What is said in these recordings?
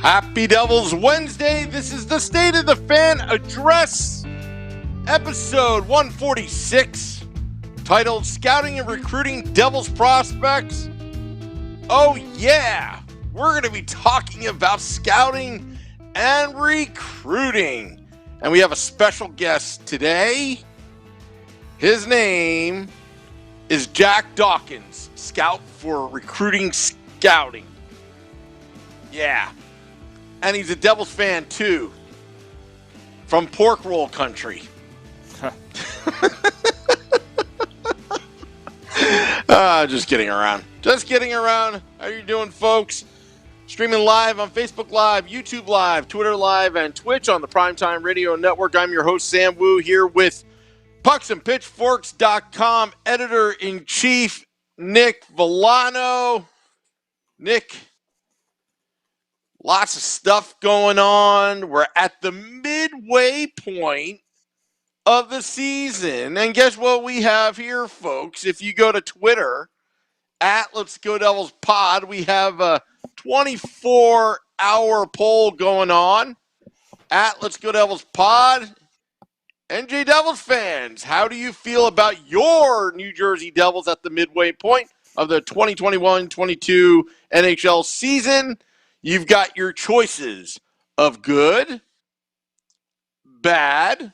Happy Devils Wednesday. This is the State of the Fan Address, episode 146, titled Scouting and Recruiting Devils Prospects. Oh yeah, we're going to be talking about scouting and recruiting. And we have a special guest today. His name is Jack Dawkins, scout for recruiting scouting. Yeah. And he's a Devils fan, too. From pork roll country. Just kidding around. Just kidding around. How you doing, folks? Streaming live on Facebook Live, YouTube Live, Twitter Live, and Twitch on the Primetime Radio Network. I'm your host, Sam Wu, here with pucksandpitchforks.com editor-in-chief, Nick Villano. Nick, lots of stuff going on. We're at the midway point of the season. And guess what we have here, folks? If you go to Twitter, at Let's Go Devils Pod, we have a 24-hour poll going on. At Let's Go Devils Pod. NJ Devils fans, how do you feel about your New Jersey Devils at the midway point of the 2021-22 NHL season? You've got your choices of good, bad,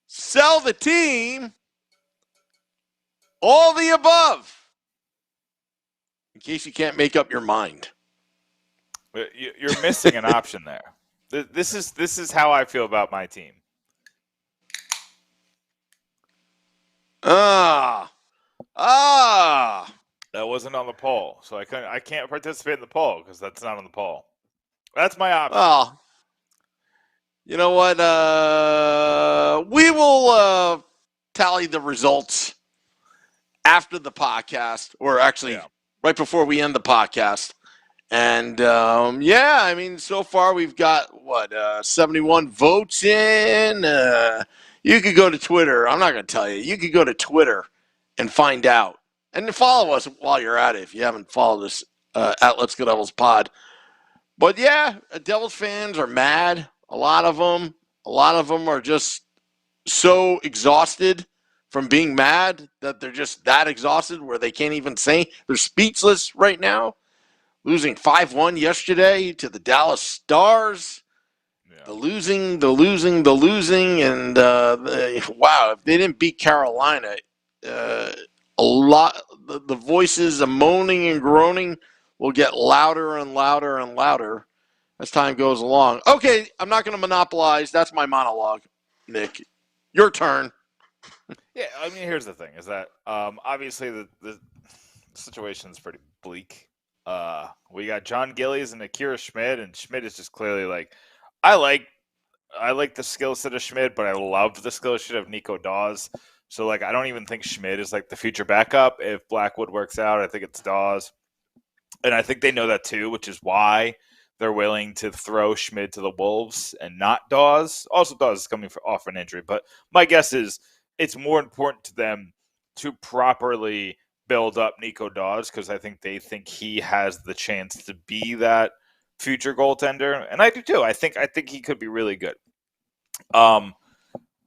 sell the team, all the above, in case you can't make up your mind. You're missing an option there. This is how I feel about my team. That wasn't on the poll, so I can't participate in the poll because that's not on the poll. That's my option. Well, you know what? We will tally the results after the podcast, or actually right before we end the podcast. And I mean, so far we've got 71 votes in. You could go to Twitter. I'm not going to tell you. You could go to Twitter and find out. And follow us while you're at it if you haven't followed us at Let's Go Devils Pod. But yeah, Devils fans are mad. A lot of them are just so exhausted from being mad that they're just that exhausted where they can't even say. They're speechless right now. Losing 5-1 yesterday to the Dallas Stars. Yeah. The losing. And wow, if they didn't beat Carolina, a lot, the voices of moaning and groaning will get louder and louder and louder as time goes along. Okay, I'm not going to monopolize. That's my monologue, Nick. Your turn. Yeah, I mean, here's the thing: is that obviously the situation is pretty bleak. We got John Gillies and Akira Schmid, and Schmid is just clearly like, I like the skill set of Schmid, but I love the skill set of Nico Dawes. So, like, I don't even think Schmid is, like, the future backup. If Blackwood works out, I think it's Dawes. And I think they know that, too, which is why they're willing to throw Schmid to the Wolves and not Dawes. Also, Dawes is coming off an injury. But my guess is it's more important to them to properly build up Nico Dawes because I think they think he has the chance to be that future goaltender. And I do, too. I think he could be really good.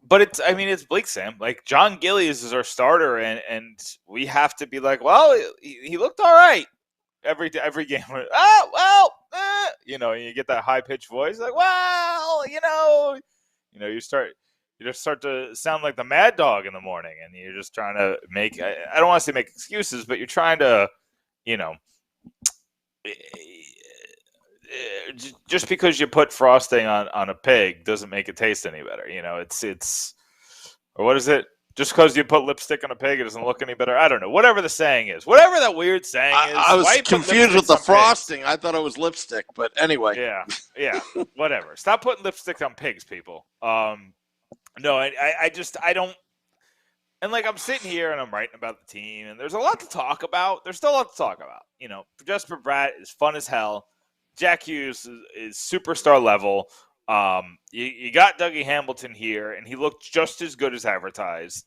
But it's bleak, Sam. Like, John Gillies is our starter, and we have to be like, well, he looked all right every game. You get that high pitched voice, like, well, you just start to sound like the Mad Dog in the morning, and you're just trying to make. I don't want to say make excuses, but you're trying to, just because you put frosting on a pig doesn't make it taste any better. It's or what is it? Just because you put lipstick on a pig, it doesn't look any better. I don't know. Whatever the saying is, whatever that weird saying is. I was confused with the frosting. I thought it was lipstick, but anyway. Yeah, whatever. Stop putting lipstick on pigs, people. No, I don't. And like I'm sitting here and I'm writing about the team, and there's a lot to talk about. There's still a lot to talk about. Jesper Bratt is fun as hell. Jack Hughes is superstar level. You got Dougie Hamilton here, and he looked just as good as advertised.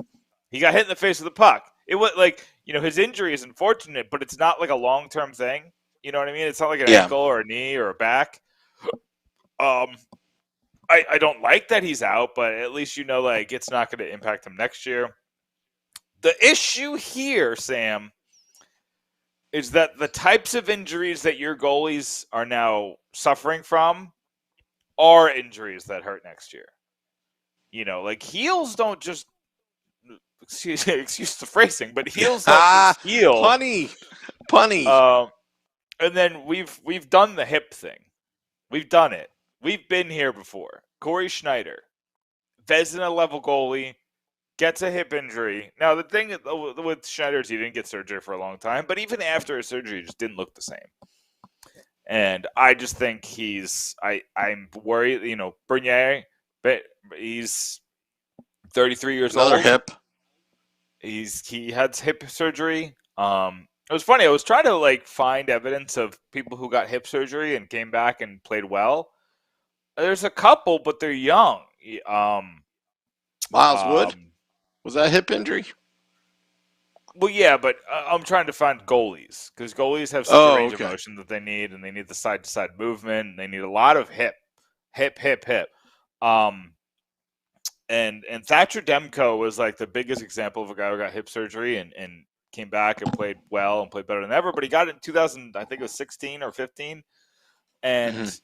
He got hit in the face with the puck. It was like, his injury is unfortunate, but it's not like a long-term thing. You know what I mean? It's not like an Yeah. ankle or a knee or a back. I don't like that he's out, but at least you know, like, it's not going to impact him next year. The issue here, Sam, is that the types of injuries that your goalies are now suffering from are injuries that hurt next year. You know, like, heels don't just excuse the phrasing, but heels don't just heal. Punny. And then we've done the hip thing. We've done it. We've been here before. Corey Schneider, Vezina level goalie, gets a hip injury. Now, the thing with Schneider is he didn't get surgery for a long time, but even after his surgery, he just didn't look the same. And I just think I'm worried, you know, Bernier, but he's 33 years Another old. hip. He had hip surgery. It was funny. I was trying to like find evidence of people who got hip surgery and came back and played well. There's a couple, but they're young. Miles Wood? Was that a hip injury? Well, yeah, but I'm trying to find goalies because goalies have such a range of motion that they need, and they need the side-to-side movement, and they need a lot of hip. And Thatcher Demko was like the biggest example of a guy who got hip surgery and came back and played well and played better than ever. But he got it in 2000, I think it was 16 or 15, and.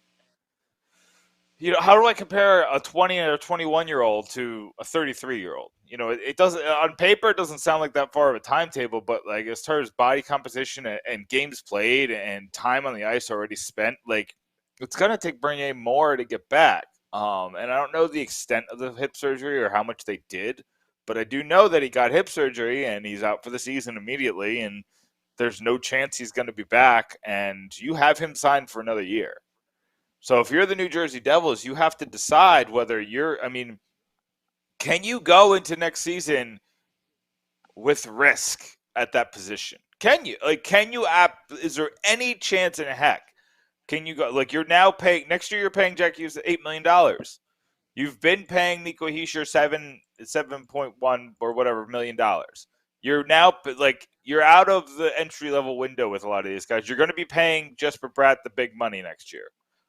You know, how do I compare a 20 or 21-year-old to a 33-year-old? You know, it doesn't on paper. It doesn't sound like that far of a timetable, but like as far as body composition and games played and time on the ice already spent, like it's gonna take Bernier more to get back. And I don't know the extent of the hip surgery or how much they did, but I do know that he got hip surgery and he's out for the season immediately, and there's no chance he's going to be back. And you have him signed for another year. So if you're the New Jersey Devils, you have to decide whether can you go into next season with risk at that position? Can you? Is there any chance in heck? Can you go? Like, you're now paying, next year you're paying Jack Hughes $8 million. You've been paying Nico Hischier 7.1 or whatever $1 million. You're now, like, you're out of the entry-level window with a lot of these guys. You're going to be paying Jesper Bratt the big money next year.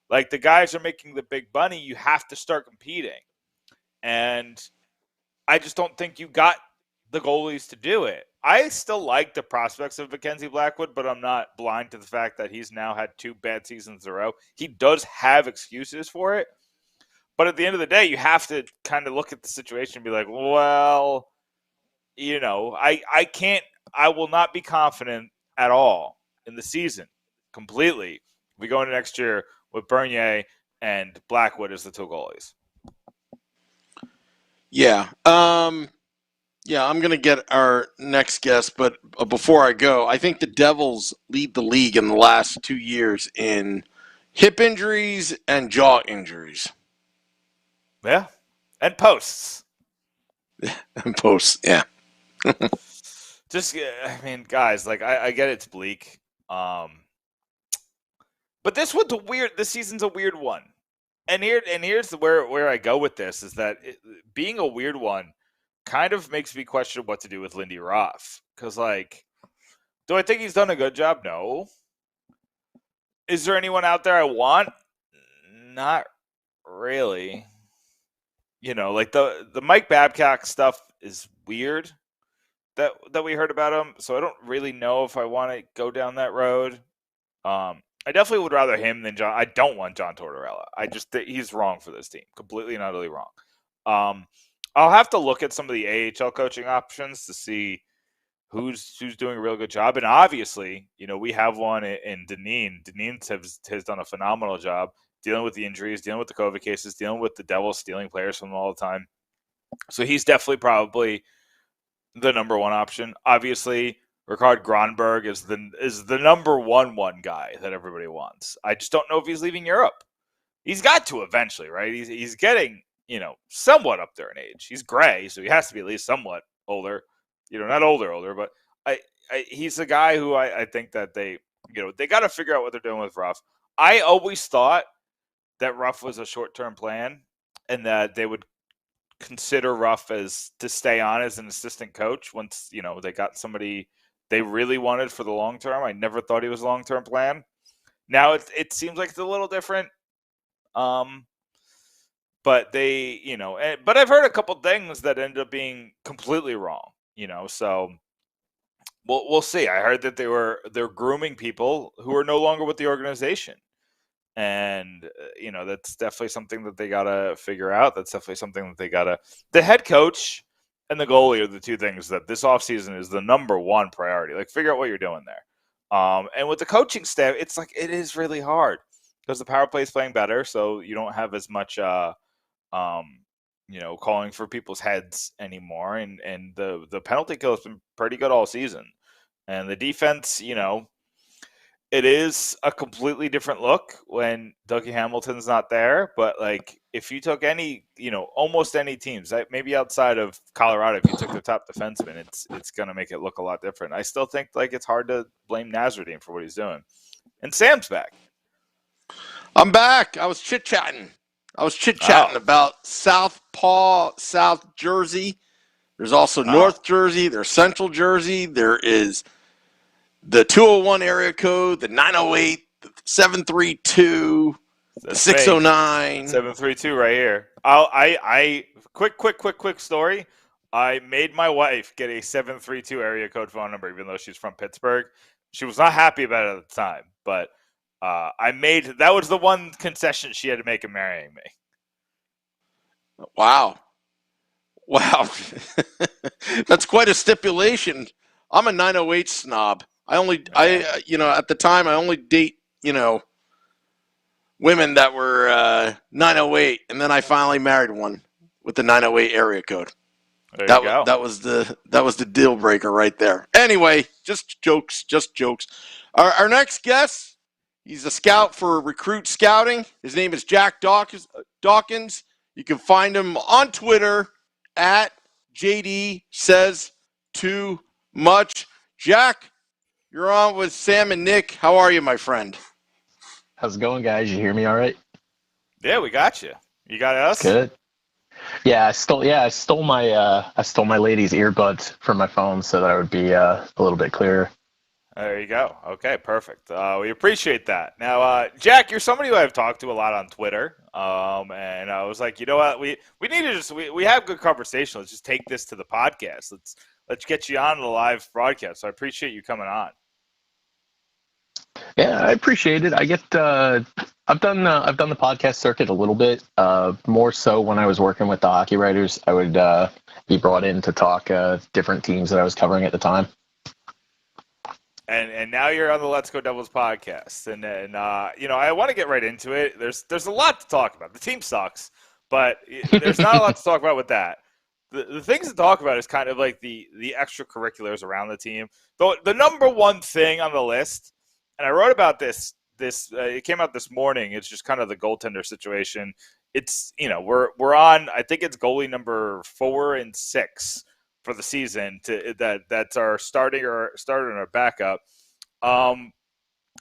Like, the guys are making the big money. You have to start competing. And I just don't think you got the goalies to do it. I still like the prospects of Mackenzie Blackwood, but I'm not blind to the fact that he's now had 2 bad seasons in a row. He does have excuses for it. But at the end of the day, you have to kind of look at the situation and be like, well, you know, I will not be confident at all in the season completely. We go into next year with Bernier and Blackwood as the 2 goalies. Yeah. I'm going to get our next guest, but before I go, I think the Devils lead the league in the last 2 years in hip injuries and jaw injuries. Yeah. And posts. And posts, yeah. Just, I mean, guys, like, I get it's bleak. But this season's a weird one. And here's where I go with this is that being a weird one kind of makes me question what to do with Lindy Roth. Because, like, do I think he's done a good job? No. Is there anyone out there I want? Not really. You know, like the Mike Babcock stuff is weird that we heard about him. So I don't really know if I want to go down that road. I definitely would rather him than John. I don't want John Tortorella. I just think he's wrong for this team. Completely and utterly wrong. I'll have to look at some of the AHL coaching options to see who's doing a real good job. And obviously, you know, we have one in Dineen. Dineen has done a phenomenal job dealing with the injuries, dealing with the COVID cases, dealing with the Devils stealing players from them all the time. So he's definitely probably the number one option. Obviously, Ricard Gronberg is the number one guy that everybody wants. I just don't know if he's leaving Europe. He's got to eventually, right? He's getting, you know, somewhat up there in age. He's gray, so he has to be at least somewhat older. You know, not older, but he's a guy who I think that they got to figure out what they're doing with Ruff. I always thought that Ruff was a short-term plan and that they would consider Ruff as to stay on as an assistant coach once, you know, they got somebody they really wanted for the long term. I never thought he was a long-term plan. Now it seems like it's a little different. But they, but I've heard a couple things that ended up being completely wrong, so we'll see. I heard that they're grooming people who are no longer with the organization. And, that's definitely something that they got to figure out. That's definitely something that they got to, the head coach and the goalie are the two things that this offseason is the number one priority. Like, figure out what you're doing there. And with the coaching staff, it's like, it is really hard because the power play is playing better. So you don't have as much, calling for people's heads anymore. And the penalty kill has been pretty good all season. And the defense, it is a completely different look when Dougie Hamilton's not there. But like, if you took any, almost any teams, maybe outside of Colorado, if you took the top defenseman, it's going to make it look a lot different. I still think like it's hard to blame Nasreddine for what he's doing. And Sam's back. I'm back. I was chit-chatting about South Jersey. There's also North Jersey. There's Central Jersey. There is the 201 area code, the 908, the 732, the 609. 732 right here. I quick story. I made my wife get a 732 area code phone number, even though she's from Pittsburgh. She was not happy about it at the time, but that was the one concession she had to make in marrying me. Wow. That's quite a stipulation. I'm a 908 snob. At the time I only date, women that were 908, and then I finally married one with the 908 area code. That was the deal breaker right there. Anyway, just jokes. Our next guest, he's a scout for Recruit Scouting. His name is Jack Dawkins. You can find him on Twitter at JD Says Too Much. Jack, you're on with Sam and Nick. How are you, my friend? How's it going, guys? You hear me all right? Yeah, we got you. You got us? Good. Yeah, I stole my lady's earbuds from my phone so that I would be a little bit clearer. There you go. Okay, perfect. We appreciate that. Now, Jack, you're somebody who I've talked to a lot on Twitter, and I was like, you know what, we need to we have good conversation. Let's just take this to the podcast. Let's get you on the live broadcast. So I appreciate you coming on. Yeah, I appreciate it. I've done the podcast circuit a little bit, more so when I was working with the hockey writers. I would be brought in to talk different teams that I was covering at the time. And now you're on the Let's Go Devils podcast, and I want to get right into it. There's a lot to talk about. The team sucks, but there's not a lot to talk about with that. The things to talk about is kind of like the extracurriculars around the team. The number one thing on the list, and I wrote about this. It came out this morning. It's just kind of the goaltender situation. It's we're on. I think it's goalie number 4 and 6 for the season. That's our starter and our backup.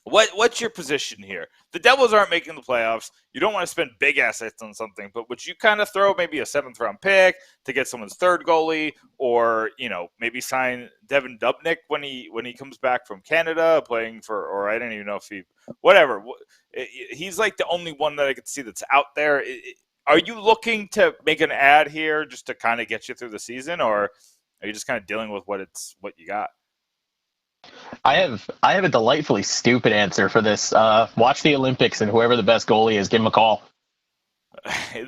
What's your position here? The Devils aren't making the playoffs. You don't want to spend big assets on something, but would you kind of throw maybe a 7th round pick to get someone's third goalie, or maybe sign Devin Dubnyk when he comes back from Canada playing for, or I don't even know if whatever. He's like the only one that I could see that's out there. Are you looking to make an ad here just to kind of get you through the season, or are you just kind of dealing with what you got? I have a delightfully stupid answer for this. Watch the Olympics, and whoever the best goalie is, give him a call.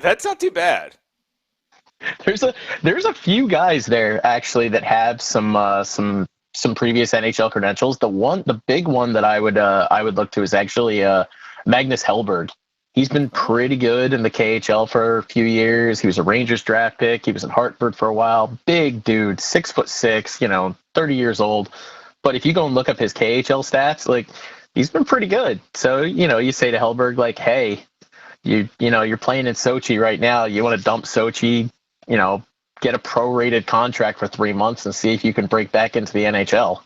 That's not too bad. There's a few guys there actually that have some previous NHL credentials. The big one that I would look to is actually Magnus Hellberg. He's been pretty good in the KHL for a few years. He was a Rangers draft pick. He was in Hartford for a while. Big dude, 6'6", 30 years old. But if you go and look up his KHL stats, like, he's been pretty good. So, you say to Hellberg, like, hey, you're playing in Sochi right now. You want to dump Sochi, get a prorated contract for 3 months and see if you can break back into the NHL.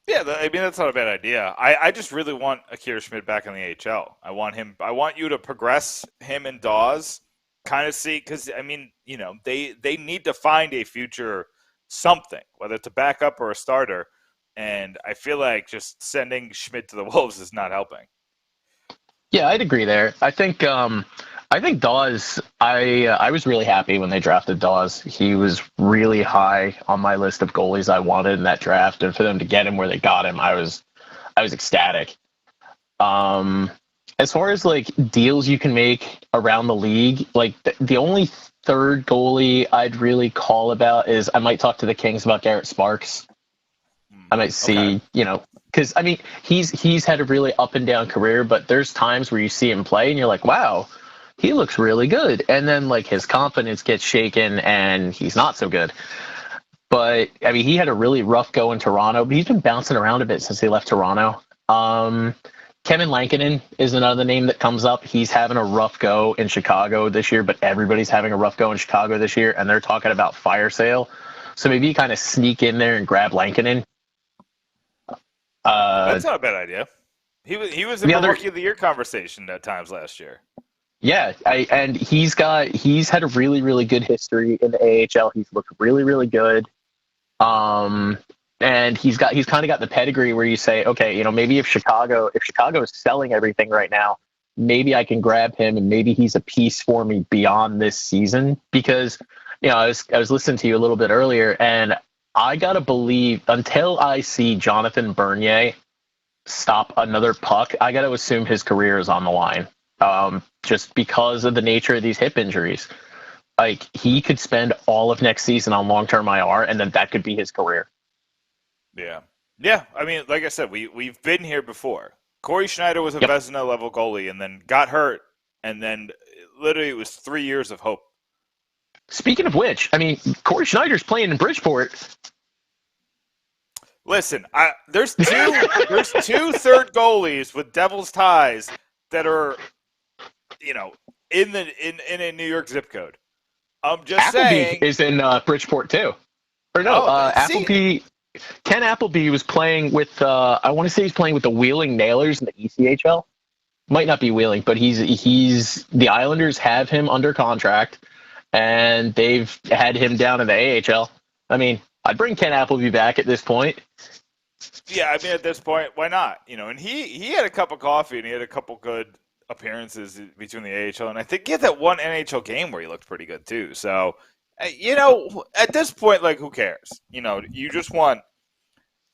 Yeah, that's not a bad idea. I just really want Akira Schmid back in the AHL. I want you to progress him and Dawes, kind of see, because, they need to find a future something, whether it's a backup or a starter. and I feel like just sending Schmidt to the Wolves is not helping. Yeah, I'd agree there. I think Dawes. I was really happy when they drafted Dawes. He was really high on my list of goalies I wanted in that draft, and for them to get him where they got him, I was ecstatic. As far as like deals you can make around the league, like the only third goalie I'd really call about is I might talk to the Kings about Garrett Sparks. I might see, because I mean he's had a really up and down career, but there's times where you see him play and you're like, wow, he looks really good, and then like his confidence gets shaken and he's not so good. But I mean, he had a really rough go in Toronto, but he's been bouncing around a bit since he left Toronto. Kevin Lankinen is another name that comes up. He's having a rough go in Chicago this year, but everybody's having a rough go in Chicago this year, and they're talking about fire sale. So maybe you kind of sneak in there and grab Lankinen. That's not a bad idea. He was in the Rookie of the Year conversation at times last year. Yeah, and he's had a really, really good history in the AHL. He's looked really, really good. And he's kind of got the pedigree where you say, okay, maybe if Chicago is selling everything right now, maybe I can grab him and maybe he's a piece for me beyond this season. Because, I was listening to you a little bit earlier, and I gotta believe until I see Jonathan Bernier stop another puck, I gotta assume his career is on the line. Just because of the nature of these hip injuries. Like, he could spend all of next season on long-term IR, and then that could be his career. Yeah. I mean, like I said, we've been here before. Corey Schneider was a Vezina-level goalie and then got hurt, and then literally it was 3 years of hope. Speaking of which, I mean, Corey Schneider's playing in Bridgeport. Listen, there's two third goalies with Devils ties that are, in a New York zip code. I'm just saying. Appleby is in Bridgeport too. Or no, Appleby. Ken Appleby was playing with. I want to say he's playing with the Wheeling Nailers in the ECHL. Might not be Wheeling, but he's the Islanders have him under contract, and they've had him down in the AHL. I mean, I'd bring Ken Appleby back at this point. Yeah, I mean, at this point, why not? And he had a cup of coffee and he had a couple good appearances between the AHL, and I think he had that one NHL game where he looked pretty good too. So, at this point, like, who cares? You just want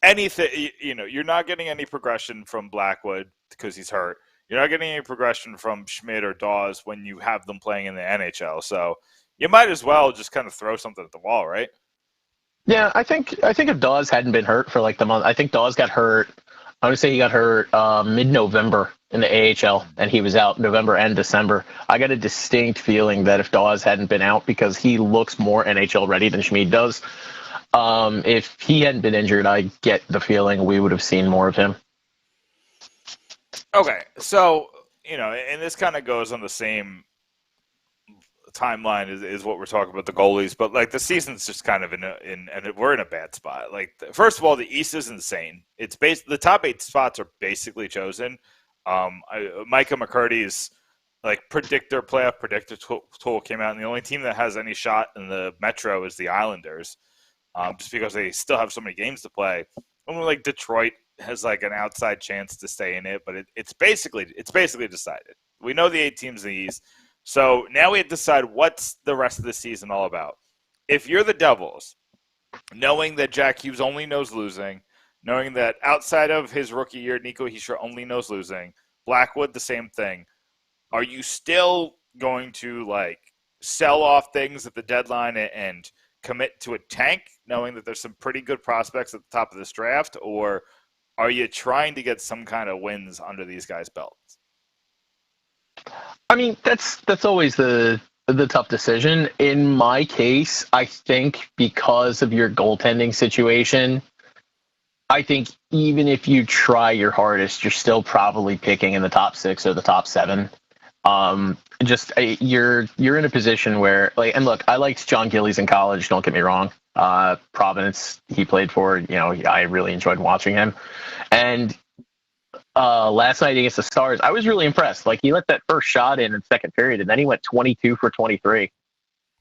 anything. You're not getting any progression from Blackwood because he's hurt. You're not getting any progression from Schmidt or Dawes when you have them playing in the NHL. So you might as well just kind of throw something at the wall, right? Yeah, I think if Dawes hadn't been hurt for like the month, I think Dawes got hurt. I want to say he got hurt mid-November in the AHL, and he was out November and December. I got a distinct feeling that if Dawes hadn't been out, because he looks more NHL ready than Schmid does, if he hadn't been injured, I get the feeling we would have seen more of him. Okay, so, and this kind of goes on the same timeline is what we're talking about, the goalies, but like the season's just kind of and we're in a bad spot. Like, first of all, the East is insane. It's the top 8 spots are basically chosen. Micah McCurdy's like playoff predictor tool came out, and the only team that has any shot in the Metro is the Islanders, just because they still have so many games to play. Only like Detroit has like an outside chance to stay in it, but it's basically decided. We know the 8 teams in the East. So now we have to decide what's the rest of the season all about. If you're the Devils, knowing that Jack Hughes only knows losing, knowing that outside of his rookie year, Nico Hischier only knows losing, Blackwood the same thing, are you still going to like sell off things at the deadline and commit to a tank, knowing that there's some pretty good prospects at the top of this draft, or are you trying to get some kind of wins under these guys' belts? I mean, that's always the tough decision. In my case, I think because of your goaltending situation, I think even if you try your hardest, you're still probably picking in the top 6 or the top 7. You're in a position where, like, and look, I liked John Gillies in college. Don't get me wrong. Providence, he played for. I really enjoyed watching him, and last night against the Stars, I was really impressed. Like, he let that first shot in second period, and then he went 22 for 23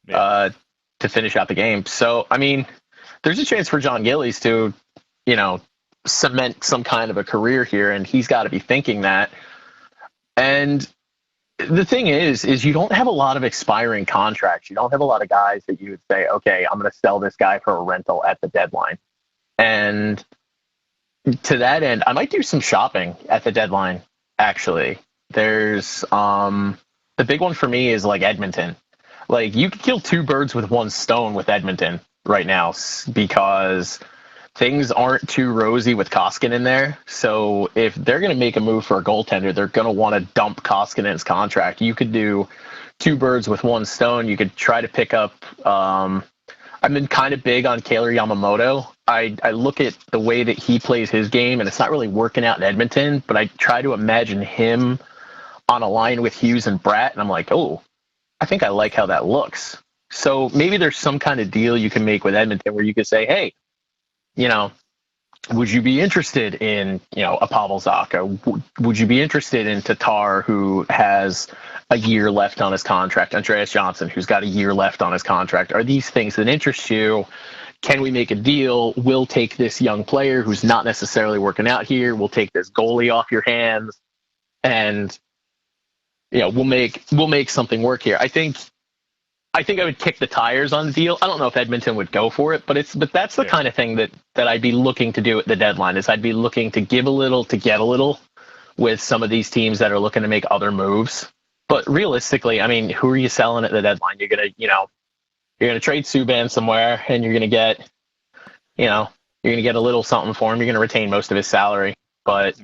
to finish out the game. So, I mean, there's a chance for John Gillies to, cement some kind of a career here, and he's got to be thinking that. And the thing is you don't have a lot of expiring contracts. You don't have a lot of guys that you would say, okay, I'm going to sell this guy for a rental at the deadline. And to that end, I might do some shopping at the deadline, actually. There's the big one for me is like Edmonton. Like, you could kill two birds with one stone with Edmonton right now because things aren't too rosy with Koskinen there. So if they're going to make a move for a goaltender, they're going to want to dump Koskinen's contract. You could do two birds with one stone. You could try to pick up I've been kind of big on Kailer Yamamoto. I look at the way that he plays his game, and it's not really working out in Edmonton, but I try to imagine him on a line with Hughes and Bratt, and I'm like, oh, I think I like how that looks. So maybe there's some kind of deal you can make with Edmonton where you could say, hey, would you be interested in, a Pavel Zacha? Would you be interested in Tatar, who has a year left on his contract? Andreas Johnson, who's got a year left on his contract? Are these things that interest you? Can we make a deal? We'll take this young player who's not necessarily working out here. We'll take this goalie off your hands, and we'll make something work here. I think I would kick the tires on the deal. I don't know if Edmonton would go for it, but that's the kind of thing that I'd be looking to do at the deadline. Is I'd be looking to give a little to get a little with some of these teams that are looking to make other moves. But realistically, I mean, who are you selling at the deadline? You're gonna trade Subban somewhere, and you're gonna get a little something for him. You're gonna retain most of his salary, but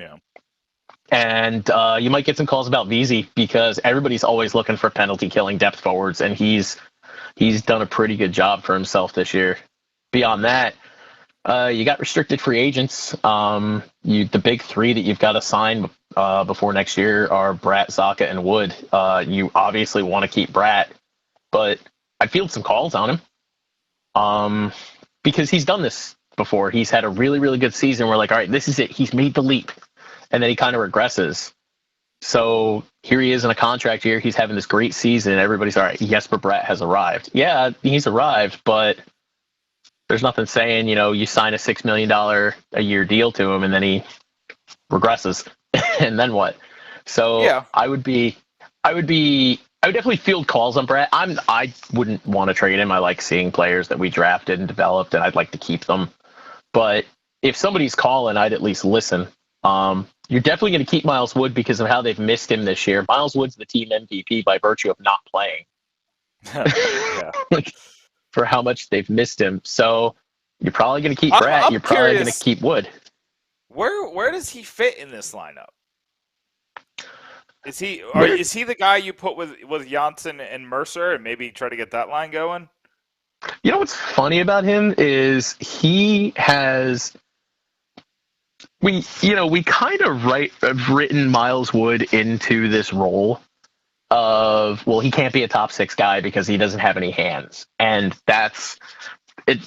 and you might get some calls about Vesey because everybody's always looking for penalty killing depth forwards, and he's done a pretty good job for himself this year. Beyond that, you got restricted free agents. The big three that you've got to sign before next year are Bratt, Zacha, and Wood. You obviously want to keep Bratt, but I'd field some calls on him because he's done this before. He's had a really, really good season. We're like, all right, this is it. He's made the leap. And then he kind of regresses. So here he is in a contract year. He's having this great season. And everybody's all right. Jesper Bratt has arrived. Yeah, he's arrived, but there's nothing saying, you sign a $6 million a year deal to him and then he regresses. And then what? So yeah. I would definitely field calls on Bratt. I wouldn't want to trade him. I like seeing players that we drafted and developed, and I'd like to keep them. But if somebody's calling, I'd at least listen. You're definitely going to keep Miles Wood because of how they've missed him this year. Miles Wood's the team MVP by virtue of not playing. For how much they've missed him. So you're probably going to keep Bratt. You're probably going to keep Wood. Where does he fit in this lineup? Is he the guy you put with Janssen and Mercer and maybe try to get that line going? You know what's funny about him is he has. We kind of have written Miles Wood into this role of, well, he can't be a top six guy because he doesn't have any hands. And that's it.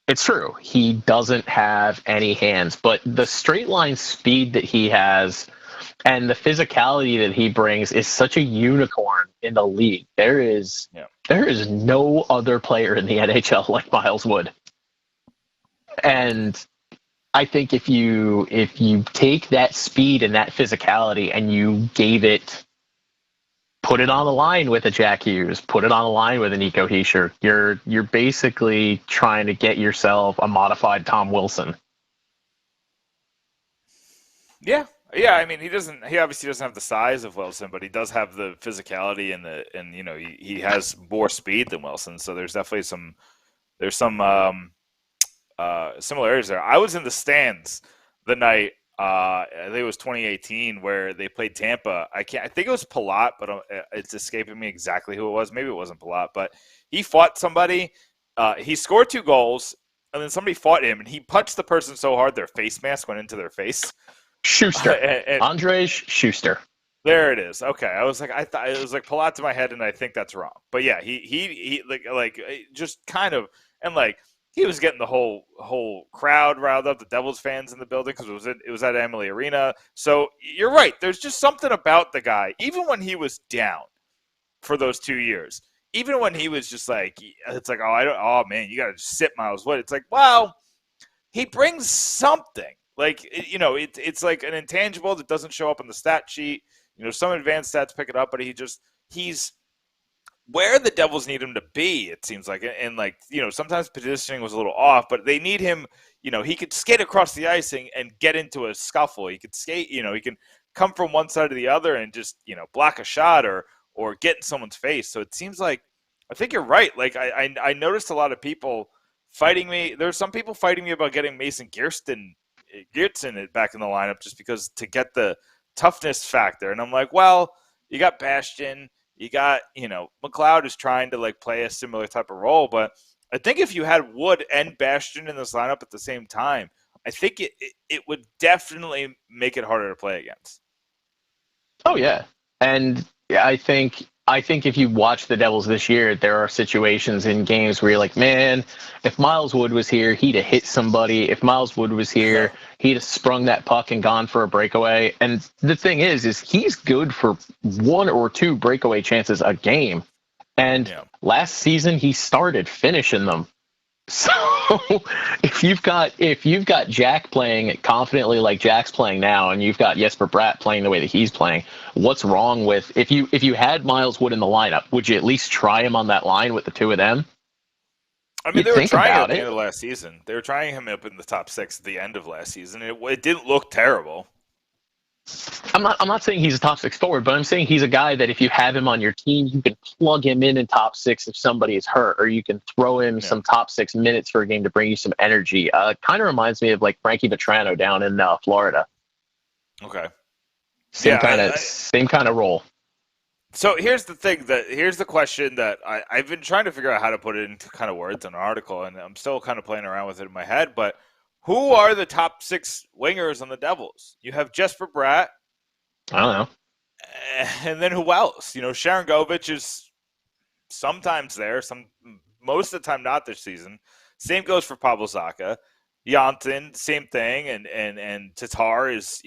It's true. He doesn't have any hands, but the straight line speed that he has and the physicality that he brings is such a unicorn in the league. There is no other player in the NHL like Miles Wood. And I think if you take that speed and that physicality and you put it on the line with a Jack Hughes, put it on the line with a Nico Hischier, you're basically trying to get yourself a modified Tom Wilson. Yeah. I mean, he obviously doesn't have the size of Wilson, but he does have the physicality and he has more speed than Wilson. So there's definitely some similarities there. I was in the stands the night, I think it was 2018, where they played Tampa. I think it was Palat, but it's escaping me exactly who it was. Maybe it wasn't Palat, but he fought somebody. He scored 2 goals, and then somebody fought him, and he punched the person so hard their face mask went into their face. Schuster. Andrej Schuster. There it is. Okay, I was like, I thought it was like Palat to my head, and I think that's wrong. But yeah, he like just kind of, and like he was getting the whole crowd riled up, the Devils fans in the building, because it was at Amalie Arena. So you're right. There's just something about the guy, even when he was down for those 2 years, even when he was just like, it's like, oh man, you got to just sit Miles Wood. It's like, wow, he brings something. Like, it's like an intangible that doesn't show up on the stat sheet. Some advanced stats pick it up, but he's where the Devils need him to be, it seems like. And like, sometimes positioning was a little off, but they need him, he could skate across the ice and get into a scuffle. He could skate, he can come from one side to the other and just, block a shot or get in someone's face. So it seems like, I think you're right. Like I noticed a lot of people fighting me. There's some people fighting me about getting Mason Geertsen back in the lineup just because to get the toughness factor. And I'm like, well, you got Bastian, you got, McLeod is trying to like play a similar type of role, but I think if you had Wood and Bastian in this lineup at the same time, I think it would definitely make it harder to play against. Oh yeah, and I think if you watch the Devils this year, there are situations in games where you're like, man, if Miles Wood was here, he'd have hit somebody. If Miles Wood was here, he'd have sprung that puck and gone for a breakaway. And the thing is he's good for 1 or 2 breakaway chances a game. And last season he started finishing them. So if you've got Jack playing confidently like Jack's playing now, and you've got Jesper Bratt playing the way that he's playing, what's wrong with if you had Miles Wood in the lineup, would you at least try him on that line with the two of them? I mean, they were trying at the end of last season. They were trying him up in the top 6 at the end of last season. It didn't look terrible. I'm not saying he's a top 6 forward, but I'm saying he's a guy that if you have him on your team, you can plug him in top 6 if somebody is hurt, or you can throw him some top 6 minutes for a game to bring you some energy. Kind of reminds me of like Frankie Vetrano down in Florida. Okay. Same kind of role. So here's the question that I've been trying to figure out how to put it into kind of words in an article, and I'm still kind of playing around with it in my head, but who are the top 6 wingers on the Devils? You have Jesper Bratt. I don't know. And then who else? Sharon Govich is sometimes there, most of the time not this season. Same goes for Pavel Zacha. Janssen, same thing. And Tatar is,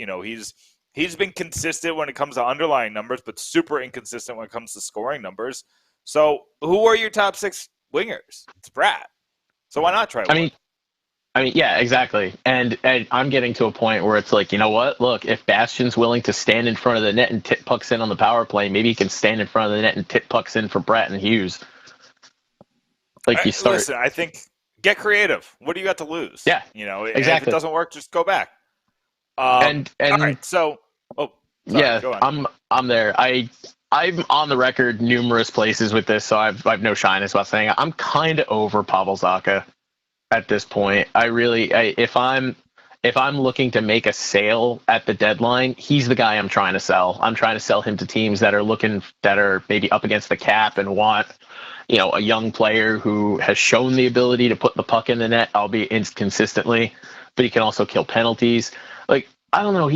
he's been consistent when it comes to underlying numbers, but super inconsistent when it comes to scoring numbers. So who are your top 6 wingers? It's Bratt. So why not try one? I mean, yeah, exactly. And I'm getting to a point where it's like, you know what? Look, if Bastian's willing to stand in front of the net and tip pucks in on the power play, maybe he can stand in front of the net and tip pucks in for Bratt and Hughes. Like you start. Listen, I think get creative. What do you got to lose? Yeah, exactly. If it doesn't work, just go back. And all right, so go on. I'm there. I'm on the record numerous places with this, so I've no shyness about saying I'm kind of over Pavel Zacha at this point. If I'm looking to make a sale at the deadline, he's the guy I'm trying to sell. I'm trying to sell him to teams that are maybe up against the cap and want, a young player who has shown the ability to put the puck in the net, albeit inconsistently, but he can also kill penalties. Like, I don't know.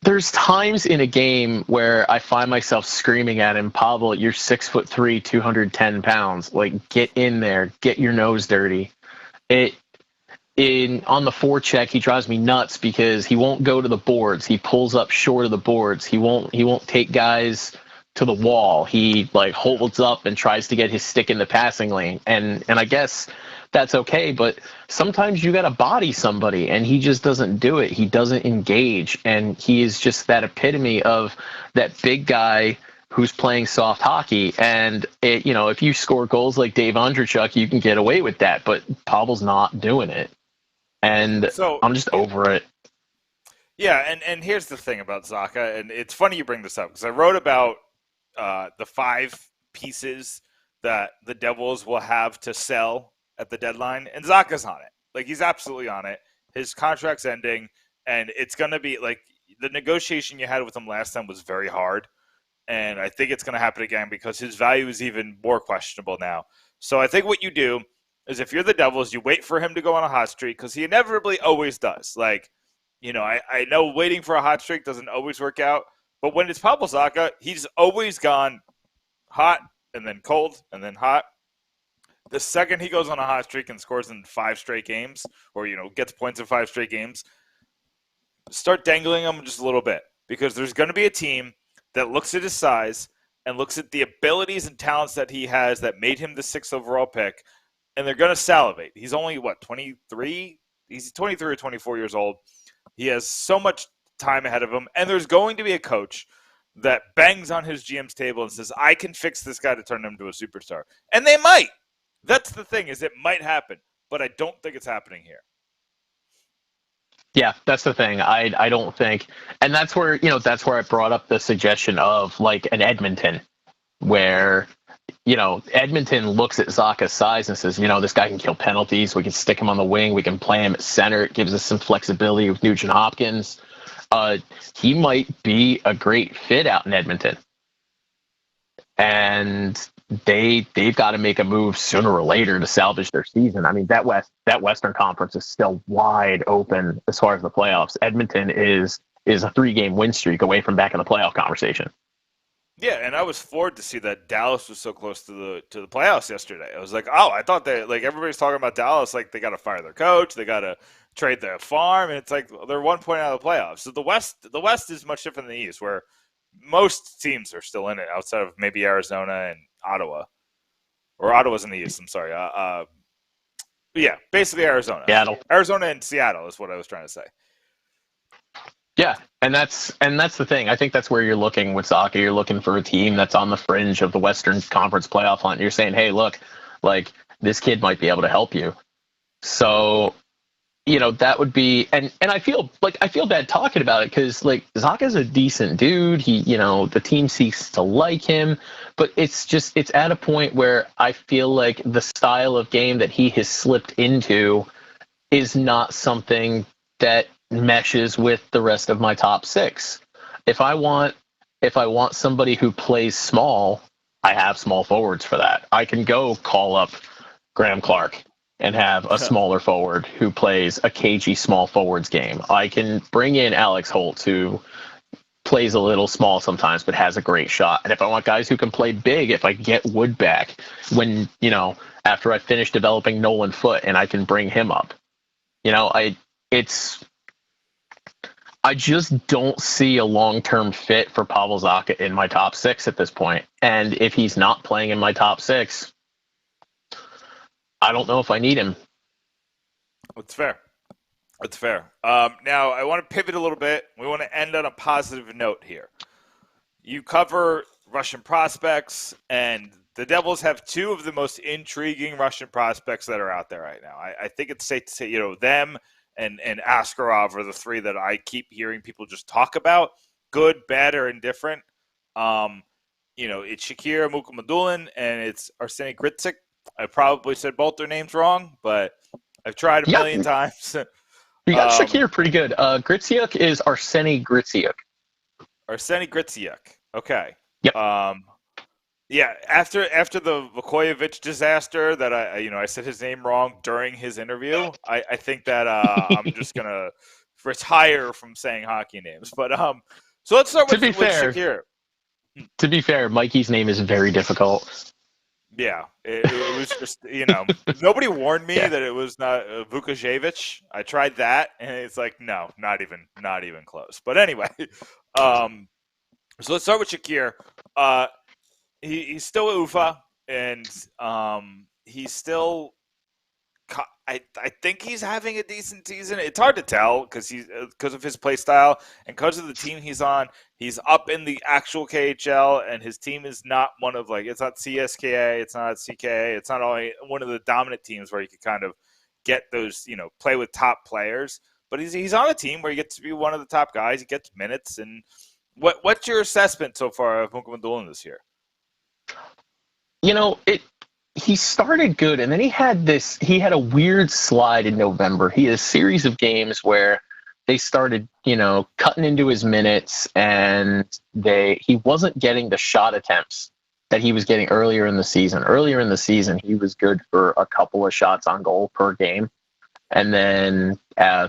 There's times in a game where I find myself screaming at him, Pavel, you're 6'3", 210 pounds. Like, get in there, get your nose dirty. On the forecheck, he drives me nuts because he won't go to the boards. He pulls up short of the boards. He won't take guys to the wall. He holds up and tries to get his stick in the passing lane. And I guess that's okay, but sometimes you got to body somebody, and he just doesn't do it. He doesn't engage, and he is just that epitome of that big guy who's playing soft hockey. And if you score goals like Dave Ondrechuk, you can get away with that, but Pavel's not doing it, and so I'm just over it. Yeah, and here's the thing about Zacha, and it's funny you bring this up because I wrote about the 5 pieces that the Devils will have to sell at the deadline, and Zacha's on it. Like, he's absolutely on it. His contract's ending, and it's going to be like the negotiation you had with him last time was very hard, and I think it's going to happen again because his value is even more questionable now. So I think what you do is, if you're the Devils, you wait for him to go on a hot streak, because he inevitably always does. Like, I know waiting for a hot streak doesn't always work out, but when it's Pavel Zacha, he's always gone hot and then cold and then hot. The second he goes on a hot streak and scores in 5 straight games, or, gets points in 5 straight games, start dangling him just a little bit, because there's going to be a team that looks at his size and looks at the abilities and talents that he has that made him the 6th overall pick, and they're going to salivate. He's only, 23? he's 23 or 24 years old. He has so much time ahead of him, and there's going to be a coach that bangs on his GM's table and says, I can fix this guy to turn him into a superstar. And they might. That's the thing, is it might happen, but I don't think it's happening here. Yeah, that's the thing. I don't think, and that's where I brought up the suggestion of like an Edmonton, where Edmonton looks at Zacha's size and says, this guy can kill penalties. We can stick him on the wing. We can play him at center. It gives us some flexibility with Nugent Hopkins. He might be a great fit out in Edmonton, and they've got to make a move sooner or later to salvage their season. I mean, that Western Conference is still wide open as far as the playoffs. Edmonton is a 3-game win streak away from back in the playoff conversation. Yeah, and I was floored to see that Dallas was so close to the playoffs yesterday. I was like, oh, I thought that, like, everybody's talking about Dallas, like they got to fire their coach, they got to trade their farm, and it's like they're 1 point out of the playoffs. So the West is much different than the East, where most teams are still in it, outside of maybe Arizona and Ottawa, or Ottawa's in the East. I'm sorry. Yeah, basically Arizona. Seattle. Arizona and Seattle is what I was trying to say. Yeah, and that's the thing. I think that's where you're looking with Zacha. You're looking for a team that's on the fringe of the Western Conference playoff hunt. You're saying, hey, look, like this kid might be able to help you. So, that would be, and I feel bad talking about it because like Zacha's a decent dude. He, the team seeks to like him, but it's at a point where I feel like the style of game that he has slipped into is not something that meshes with the rest of my top 6. If I want somebody who plays small, I have small forwards for that. I can go call up Graham Clark and have a smaller forward who plays a cagey small forwards game. I can bring in Alex Holtz, who plays a little small sometimes but has a great shot. And if I want guys who can play big, if I get Wood back when, after I finish developing Nolan Foote, and I can bring him up. I just don't see a long-term fit for Pavel Zacha in my top 6 at this point. And if he's not playing in my top 6, I don't know if I need him. That's fair. Now, I want to pivot a little bit. We want to end on a positive note here. You cover Russian prospects, and the Devils have 2 of the most intriguing Russian prospects that are out there right now. I think it's safe to say, them and Askarov are the 3 that I keep hearing people just talk about. Good, bad, or indifferent. It's Shakir Mukhamadullin and it's Arseniy Gritsyk. I probably said both their names wrong, but I've tried a million times. You got Shakir pretty good. Gritsyuk is Arseniy Gritsyuk. Arseniy Gritsyuk. Okay. Yep. Yeah, after the Vukojevic disaster that I said his name wrong during his interview, I think that I'm just going to retire from saying hockey names. But so let's start with Shakir. To be fair, Mikey's name is very difficult. Yeah, it was just, nobody warned me that it was not Vukojevic. I tried that, and it's like, no, not even close. But anyway, so let's start with Shakir. He's still at UFA, and he's still. I think he's having a decent season. It's hard to tell because of his play style and because of the team he's on. He's up in the actual KHL, and his team is not one of it's not CSKA, it's not CKA, it's not only one of the dominant teams where you can kind of get those, play with top players. But he's on a team where he gets to be one of the top guys. He gets minutes. And what's your assessment so far of Mukhamadullin this year? He started good, and then he had a weird slide in November. He had a series of games where they started, cutting into his minutes, and he wasn't getting the shot attempts that he was getting earlier in the season. Earlier in the season, he was good for a couple of shots on goal per game. And then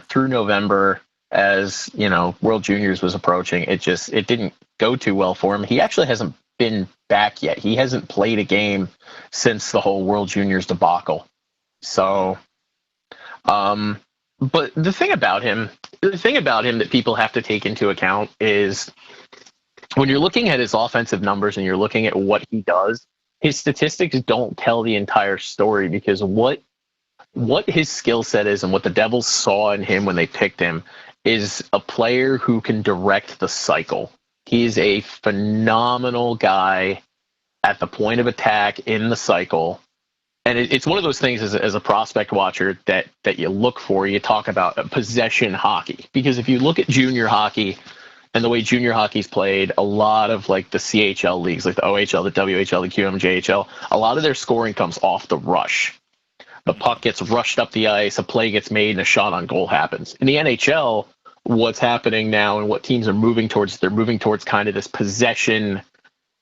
through November, as, World Juniors was approaching, it didn't go too well for him. He actually hasn't been back yet. He hasn't played a game since the whole World Juniors debacle. So, but the thing about him that people have to take into account is when you're looking at his offensive numbers and you're looking at what he does, his statistics don't tell the entire story, because what what his skill set is and what the Devils saw in him when they picked him is a player who can direct the cycle. He is a phenomenal guy at the point of attack in the cycle. And it's one of those things as a prospect watcher that you look for. You talk about possession hockey. Because if you look at junior hockey and the way junior hockey's played, a lot of like the CHL leagues, like the OHL, the WHL, the QMJHL, a lot of their scoring comes off the rush. The puck gets rushed up the ice, a play gets made, and a shot on goal happens. In the NHL, what's happening now and what teams are moving towards, they're moving towards kind of this possession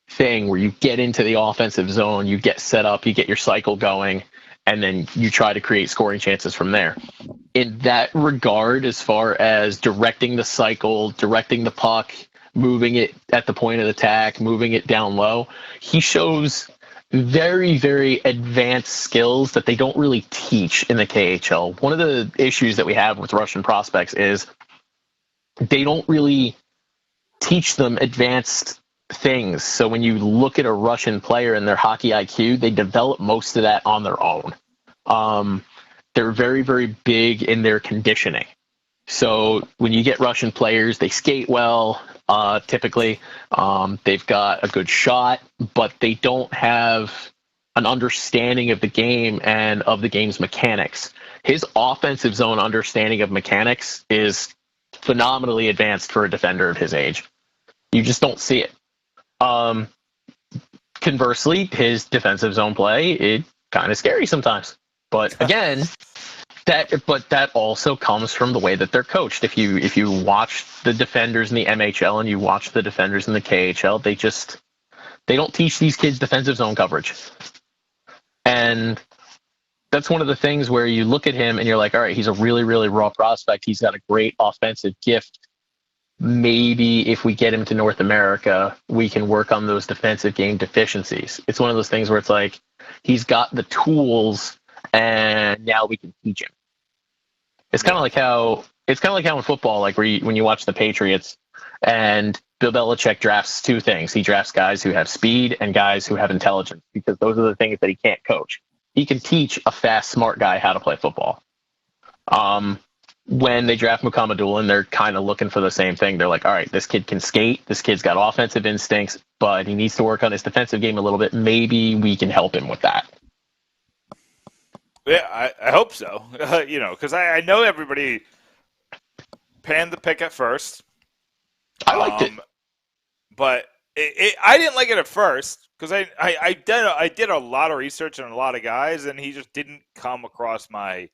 thing where you get into the offensive zone, you get set up, you get your cycle going, and then you try to create scoring chances from there. In that regard, as far as directing the cycle, directing the puck, moving it at the point of attack, moving it down low, he shows very, very advanced skills that they don't really teach in the KHL. One of the issues that we have with Russian prospects is they don't really teach them advanced things. So when you look at a Russian player and their hockey IQ, they develop most of that on their own. They're very, very big in their conditioning. So when you get Russian players, they skate well, typically. They've got a good shot, but they don't have an understanding of the game and of the game's mechanics. His offensive zone understanding of mechanics is phenomenally advanced for a defender of his age. You just don't see it. Conversely, his defensive zone play is kind of scary sometimes. But again, that also comes from the way that they're coached. If you watch the defenders in the MHL and you watch the defenders in the KHL, they don't teach these kids defensive zone coverage. And that's one of the things where you look at him and you're like, all right, he's a really, really raw prospect. He's got a great offensive gift. Maybe if we get him to North America, we can work on those defensive game deficiencies. It's one of those things where it's like, he's got the tools and now we can teach him. It's kind of like how in football, like when you watch the Patriots and Bill Belichick drafts two things. He drafts guys who have speed and guys who have intelligence, because those are the things that he can't coach. He can teach a fast, smart guy how to play football. When they draft Mukammadulin, they're kind of looking for the same thing. They're like, all right, this kid can skate. This kid's got offensive instincts, but he needs to work on his defensive game a little bit. Maybe we can help him with that. Yeah, I hope so. Because I know everybody panned the pick at first. I liked it. But I didn't like it at first because I did a lot of research on a lot of guys, and he just didn't come across my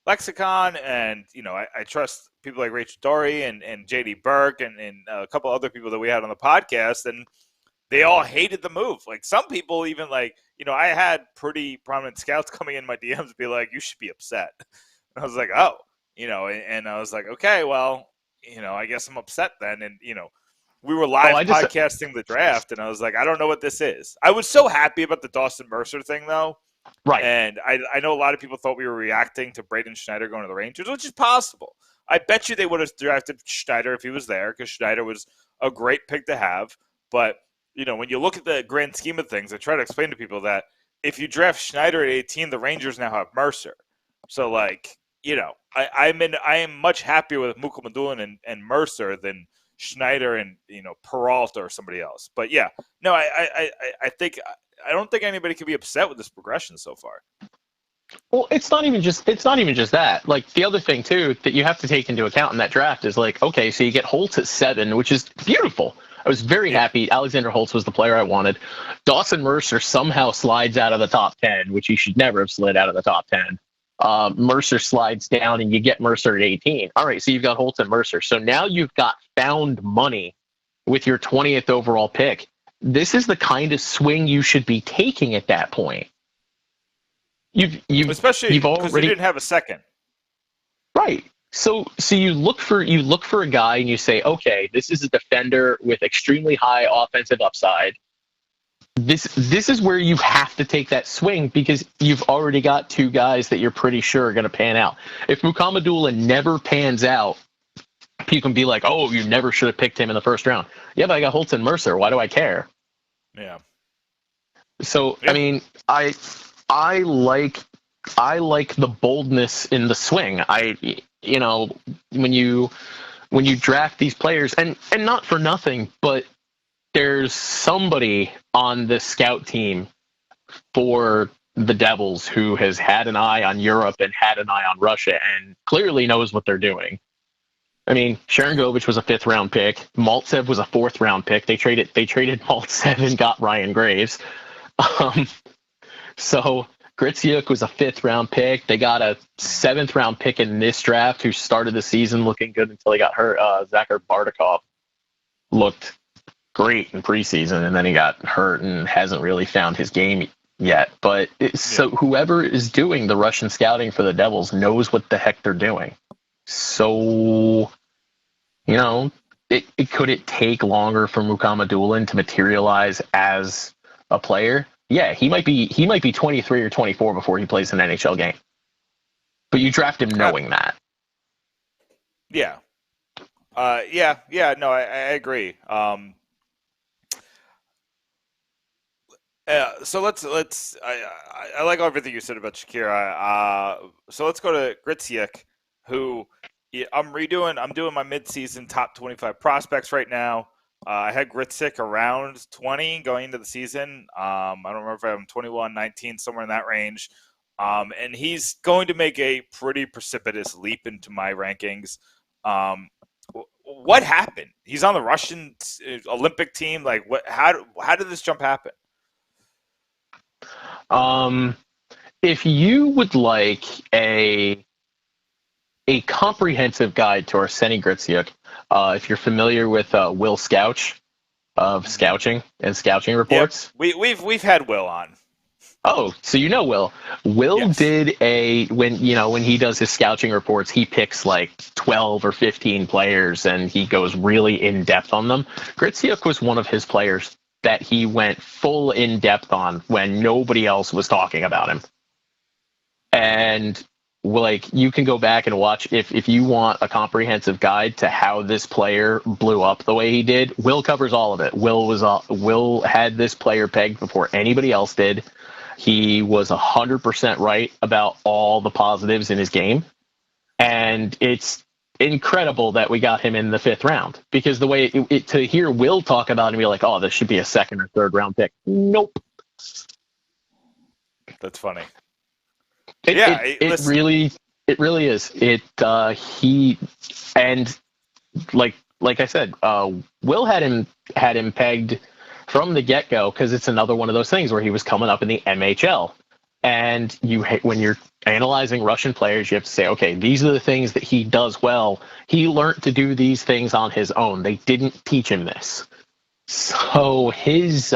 lexicon. And, I trust people like Rachel Dory and J.D. Burke and a couple other people that we had on the podcast, and they all hated the move. Like, some people even, like, I had pretty prominent scouts coming in my DMs be like, you should be upset. And I was like, oh, and I was like, okay, well, I guess I'm upset then. And, we were live podcasting the draft, and I was like, I don't know what this is. I was so happy about the Dawson Mercer thing, though. Right. And I know a lot of people thought we were reacting to Braden Schneider going to the Rangers, which is possible. I bet you they would have drafted Schneider if he was there, because Schneider was a great pick to have. But, when you look at the grand scheme of things, I try to explain to people that if you draft Schneider at 18, the Rangers now have Mercer. So, like, I am much happier with Mukammadulin and Mercer than Schneider and Peralta or somebody else. But yeah, no, I don't think anybody can be upset with this progression so far. Well, it's not even just that. Like, the other thing too that you have to take into account in that draft is, like, okay, so you get Holtz at 7, which is beautiful. I was very happy. Alexander Holtz was the player I wanted. Dawson Mercer somehow slides out of the top 10, which he should never have slid out of the top 10. Mercer slides down, and you get Mercer at 18. All right, so you've got Holtz and Mercer. So now you've got found money with your 20th overall pick. This is the kind of swing you should be taking at that point. Especially because you didn't have a second. Right. So you look for a guy and you say, okay, this is a defender with extremely high offensive upside. This is where you have to take that swing, because you've already got two guys that you're pretty sure are going to pan out. If Mukammadulin never pans out, you can be like, oh, you never should have picked him in the first round. Yeah, but I got Holtz and Mercer. Why do I care? Yeah. So, yeah. I mean, I like like the boldness in the swing. When you draft these players, and not for nothing, but there's somebody on the scout team for the Devils who has had an eye on Europe and had an eye on Russia and clearly knows what they're doing. I mean, Sharangovich was a 5th-round pick. Maltsev was a 4th-round pick. They traded Maltsev and got Ryan Graves. So Gritsuk was a 5th-round pick. They got a 7th-round pick in this draft who started the season looking good until he got hurt. Zakhar Bardakov looked great in preseason, and then he got hurt and hasn't really found his game yet. But so whoever is doing the Russian scouting for the Devils knows what the heck they're doing. So, could it take longer for Mukhamadullin to materialize as a player? Yeah, he might be 23 or 24 before he plays an NHL game. But you draft him knowing that. Yeah. No, I agree. So let's. I like everything you said about Shakira. So let's go to Gritsuk, who I'm doing my mid-season top 25 prospects right now. I had Gritsuk around 20 going into the season. I don't remember if I'm 21, 19, somewhere in that range. And he's going to make a pretty precipitous leap into my rankings. What happened? He's on the Russian Olympic team. Like, what? How did this jump happen? If you would like a comprehensive guide to Arseny Gritsuk, if you're familiar with Will Scouch of Scouching and Scouching Reports. Yep. We've had Will on. Oh, so you know Will. Will yes. did when he does his Scouching reports, he picks like 12 or 15 players and he goes really in depth on them. Gritsuk was one of his players that he went full in depth on when nobody else was talking about him. And like, you can go back and watch if you want a comprehensive guide to how this player blew up the way he did. Will covers all of it. Will had this player pegged before anybody else did. He was 100% right about all the positives in his game, and it's incredible that we got him in the 5th round, because the way to hear Will talk about him and be like, oh, this should be a 2nd or 3rd round pick. Nope. That's funny. It really is. Like I said, Will had him pegged from the get-go, because it's another one of those things where he was coming up in the MHL. And when you're analyzing Russian players, you have to say, okay, these are the things that he does well. He learned to do these things on his own. They didn't teach him this. So his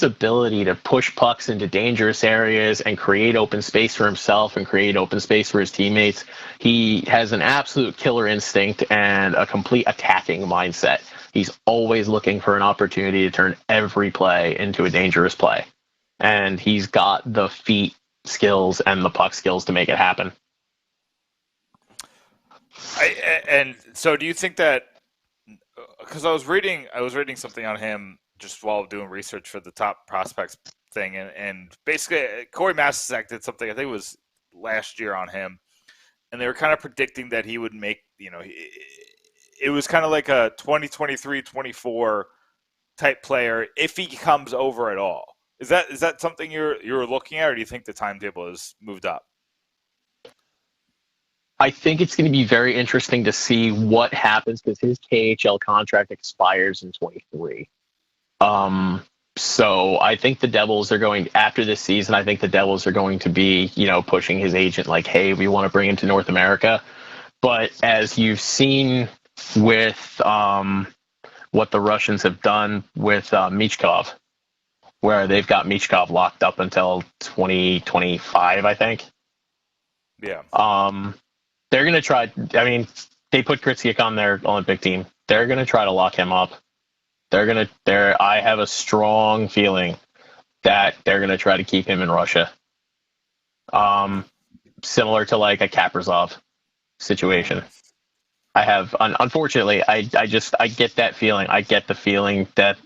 ability to push pucks into dangerous areas and create open space for himself and create open space for his teammates, he has an absolute killer instinct and a complete attacking mindset. He's always looking for an opportunity to turn every play into a dangerous play. And he's got the feet skills and the puck skills to make it happen. And so do you think that, because I was reading something on him just while doing research for the top prospects thing, and basically Corey Masisak did something, I think it was last year, on him, and they were kind of predicting that he would make, it was kind of like a 2023-24 type player if he comes over at all. Is that something you're looking at, or do you think the timetable has moved up? I think it's going to be very interesting to see what happens, because his KHL contract expires in 23. So I think the Devils are going, after this season, I think the Devils are going to be, pushing his agent like, hey, we want to bring him to North America. But as you've seen with what the Russians have done with Michkov, where they've got Michkov locked up until 2025, I think. Yeah. They're going to try, they put Gritsuk on their Olympic team. They're going to try to lock him up. I have a strong feeling that they're going to try to keep him in Russia. Similar to like a Kaprizov situation. I have, unfortunately, I get that feeling. I get the feeling that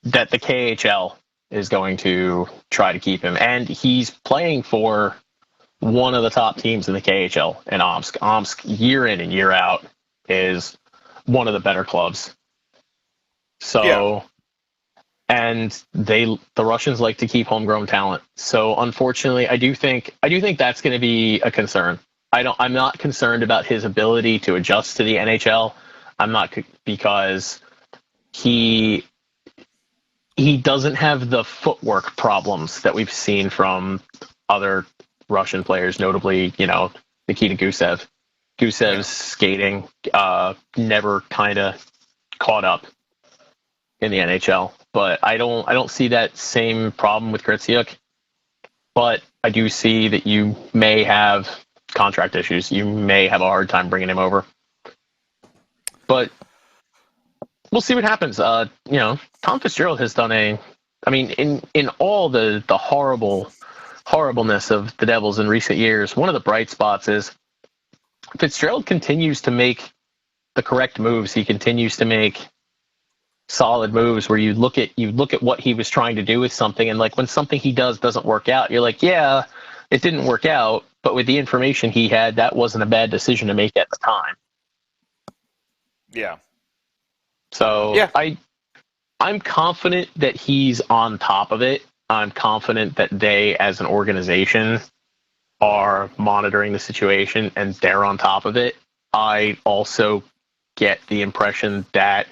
that the KHL is going to try to keep him. And he's playing for one of the top teams in the KHL in Omsk. Omsk, year in and year out, is one of the better clubs. So, and the Russians like to keep homegrown talent. So, unfortunately, I do think that's going to be a concern. I'm not concerned about his ability to adjust to the NHL. I'm not, because he doesn't have the footwork problems that we've seen from other Russian players, notably, Nikita Gusev. Gusev's skating never kind of caught up in the NHL, but I don't see that same problem with Gritsyuk. But I do see that you may have contract issues. You may have a hard time bringing him over. But we'll see what happens. Tom Fitzgerald has done in all the horribleness of the Devils in recent years, one of the bright spots is Fitzgerald continues to make the correct moves. He continues to make solid moves where you look at what he was trying to do with something, and like when something he doesn't work out, you're like, yeah, it didn't work out, but with the information he had, that wasn't a bad decision to make at the time. Yeah. So yeah. I'm confident that he's on top of it. I'm confident that they, as an organization, are monitoring the situation and they're on top of it. I also get the impression that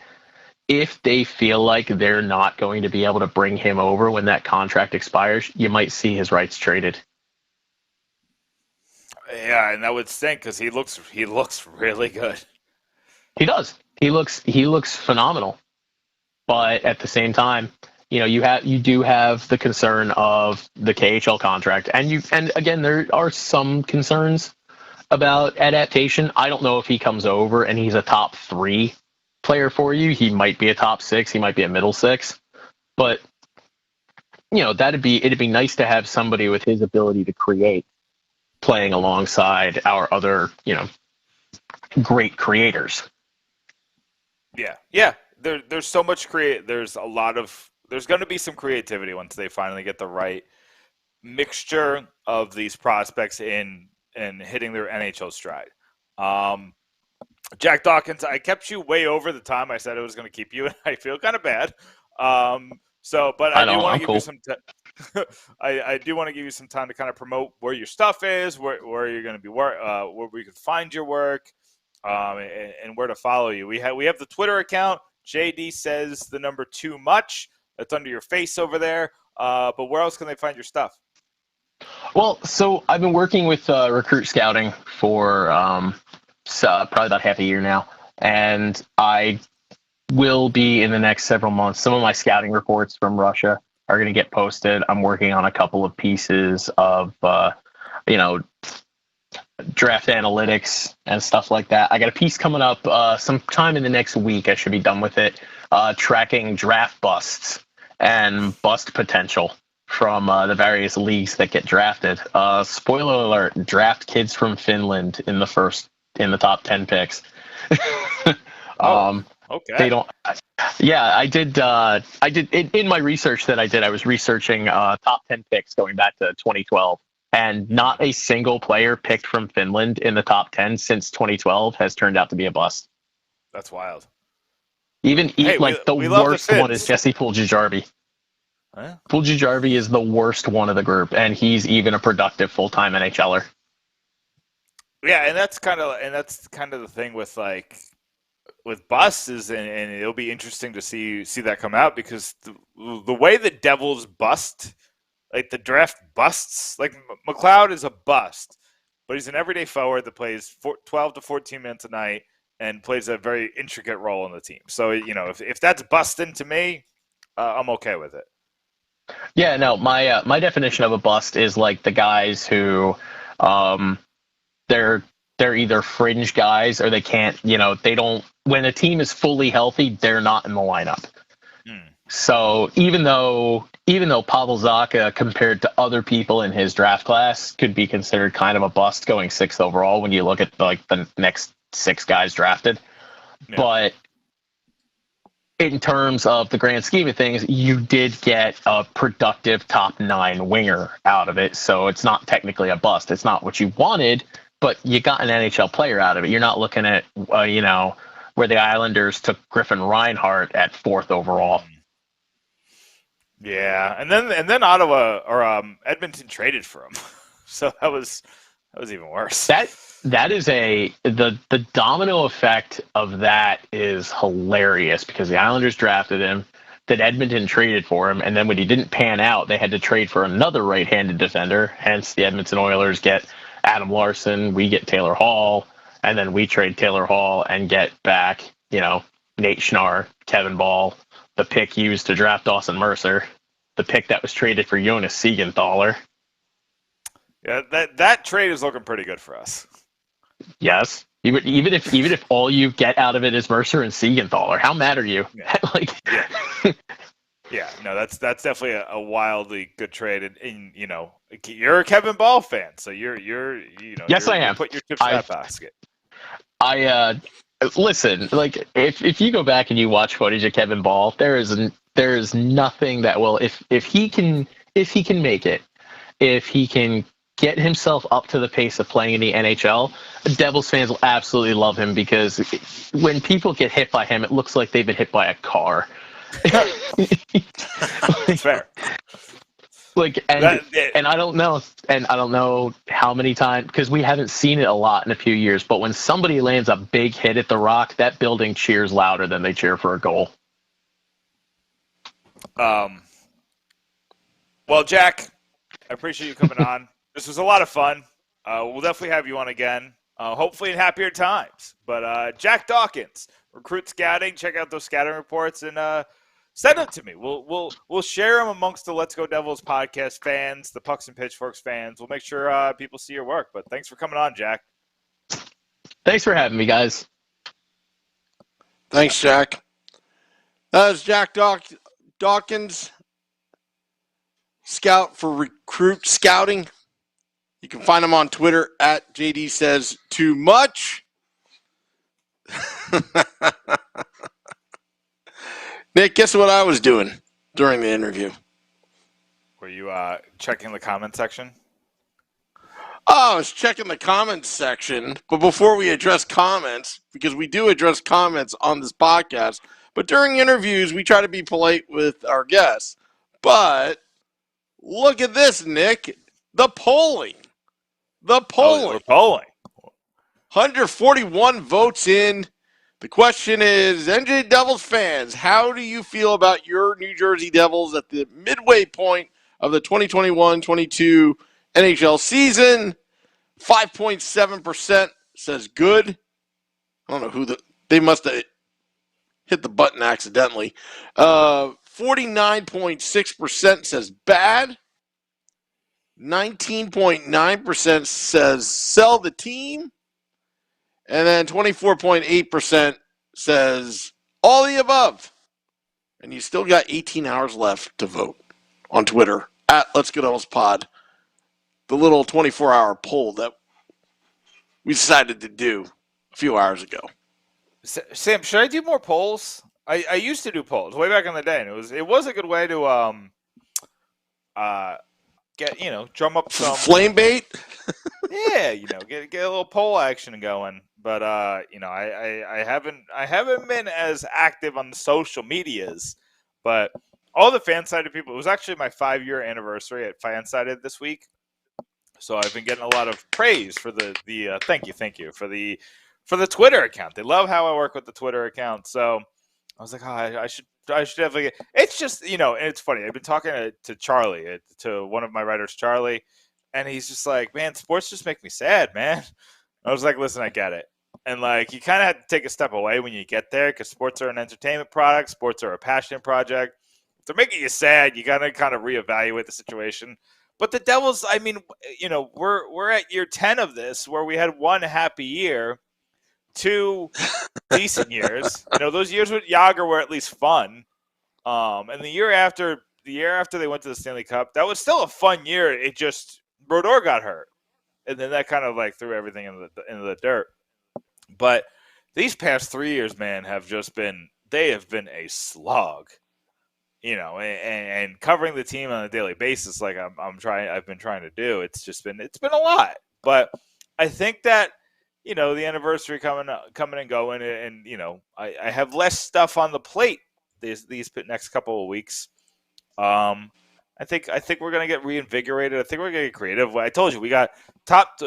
if they feel like they're not going to be able to bring him over when that contract expires, you might see his rights traded. Yeah, and that would stink because he looks really good. He does. He looks phenomenal. But at the same time, you do have the concern of the KHL contract, and again, there are some concerns about adaptation. I don't know if he comes over and he's a top 3 player for you. He might be a top 6. He might be a middle 6. But it'd be nice to have somebody with his ability to create playing alongside our other great creators. Yeah. There's so much There's going to be some creativity once they finally get the right mixture of these prospects in and hitting their NHL stride. Jack Dawkins, I kept you way over the time I said I was going to keep you, and I feel kind of bad. But I do want to give you some. I do want to give you some time to kind of promote where your stuff is, where you're going to be, where we can find your work, and where to follow you. We have the Twitter account. JD says the number 2 much. That's under your face over there. But where else can they find your stuff? Well, so I've been working with recruit scouting for probably about half a year now, and I will be in the next several months. Some of my scouting reports from Russia are going to get posted. I'm working on a couple of pieces of, draft analytics and stuff like that. I got a piece coming up sometime in the next week. I should be done with it, tracking draft busts and bust potential from the various leagues that get drafted. Spoiler alert: draft kids from Finland in the top 10 picks. Okay. They don't. Yeah, I did in my research that I did. I was researching top 10 picks going back to 2012, and not a single player picked from Finland in the top 10 since 2012 has turned out to be a bust. That's wild. The worst one is Jesse Puljujarvi. Huh? Puljujarvi is the worst one of the group, and he's even a productive full-time NHLer. Yeah, and that's kind of the thing with busts is, and it'll be interesting to see that come out, because the way the Devils bust, like the draft busts, like McLeod is a bust, but he's an everyday forward that plays 12 to 14 minutes a night and plays a very intricate role in the team. So if that's busting to me, I'm okay with it. Yeah, no, my definition of a bust is like the guys who they're either fringe guys or they can't, they don't, when a team is fully healthy, they're not in the lineup. So even though Pavel Zacha, compared to other people in his draft class, could be considered kind of a bust going 6th overall when you look at the next 6 guys drafted. Yeah. But in terms of the grand scheme of things, you did get a productive top 9 winger out of it. So it's not technically a bust. It's not what you wanted, but you got an NHL player out of it. You're not looking at, where the Islanders took Griffin Reinhart at 4th overall. Yeah, and then Ottawa or Edmonton traded for him, so that was even worse. That is the domino effect of that is hilarious because the Islanders drafted him, then Edmonton traded for him, and then when he didn't pan out, they had to trade for another right-handed defender. Hence, the Edmonton Oilers get Adam Larson, we get Taylor Hall, and then we trade Taylor Hall and get back, Nate Schnarr, Kevin Ball, the pick used to draft Dawson Mercer, the pick that was traded for Jonas Siegenthaler. Yeah, that trade is looking pretty good for us. Yes. Even if all you get out of it is Mercer and Siegenthaler, how mad are you? Yeah. Yeah, no, that's definitely a wildly good trade, and you're a Kevin Ball fan, so you're yes, I am. Put your chips in that basket. Listen, like if you go back and you watch footage of Kevin Ball, there is nothing that will if he can make it, if he can get himself up to the pace of playing in the NHL, Devils fans will absolutely love him because when people get hit by him, it looks like they've been hit by a car. Fair. And I don't know how many times, because we haven't seen it a lot in a few years, but when somebody lands a big hit at the Rock, that building cheers louder than they cheer for a goal. Well, Jack, I appreciate you coming on. This was a lot of fun. We'll definitely have you on again, hopefully in happier times. But Jack Dawkins, Recruit Scouting, check out those scouting reports and send them to me. We'll share them amongst the Let's Go Devils podcast fans, the Pucks and Pitchforks fans. We'll make sure people see your work. But thanks for coming on, Jack. Thanks for having me, guys. Thanks, Jack. That was Jack Dawkins, scout for Recruit Scouting. You can find him on Twitter at JD Says Too Much. Nick, guess what I was doing during the interview? Were you checking the comment section? Oh, I was checking the comments section. But before we address comments, because we do address comments on this podcast, but during interviews, we try to be polite with our guests. But look at this, Nick. The polling. We're polling. 141 votes in. The question is, NJ Devils fans, how do you feel about your New Jersey Devils at the midway point of the 2021-22 NHL season? 5.7% says good. I don't know who they must have hit the button accidentally. 49.6% says bad. 19.9% says sell the team. And then 24.8% says all the above. And you still got 18 hours left to vote on Twitter at Let's Go Devils Pod. The little 24-hour poll that we decided to do a few hours ago. Sam, should I do more polls? I used to do polls way back in the day, and it was a good way to get drum up some flame bait. Yeah, get a little poll action going. But I haven't been as active on the social medias. But all the Fansided people, it was actually my 5-year anniversary at Fansided this week. So I've been getting a lot of praise for the thank you for the Twitter account. They love how I work with the Twitter account. So I was like, I should definitely. It's just and it's funny. I've been talking to Charlie, to one of my writers, Charlie, and he's just like, man, sports just make me sad, man. I was like, listen, I get it. And you kind of have to take a step away when you get there because sports are an entertainment product. Sports are a passion project. If they're making you sad, you got to kind of reevaluate the situation. But the Devils, I mean, we're at year 10 of this where we had one happy year, 2 decent years. Those years with Yager were at least fun. And the year after they went to the Stanley Cup, that was still a fun year. It just Brodeur got hurt, and then that kind of threw everything into the dirt. But these past 3 years, man, have just been they have been a slog. And covering the team on a daily basis, like I've been trying to do. It's been a lot. But I think that the anniversary coming and going, and I have less stuff on the plate these next couple of weeks. I think we're gonna get reinvigorated. I think we're gonna get creative. I told you we got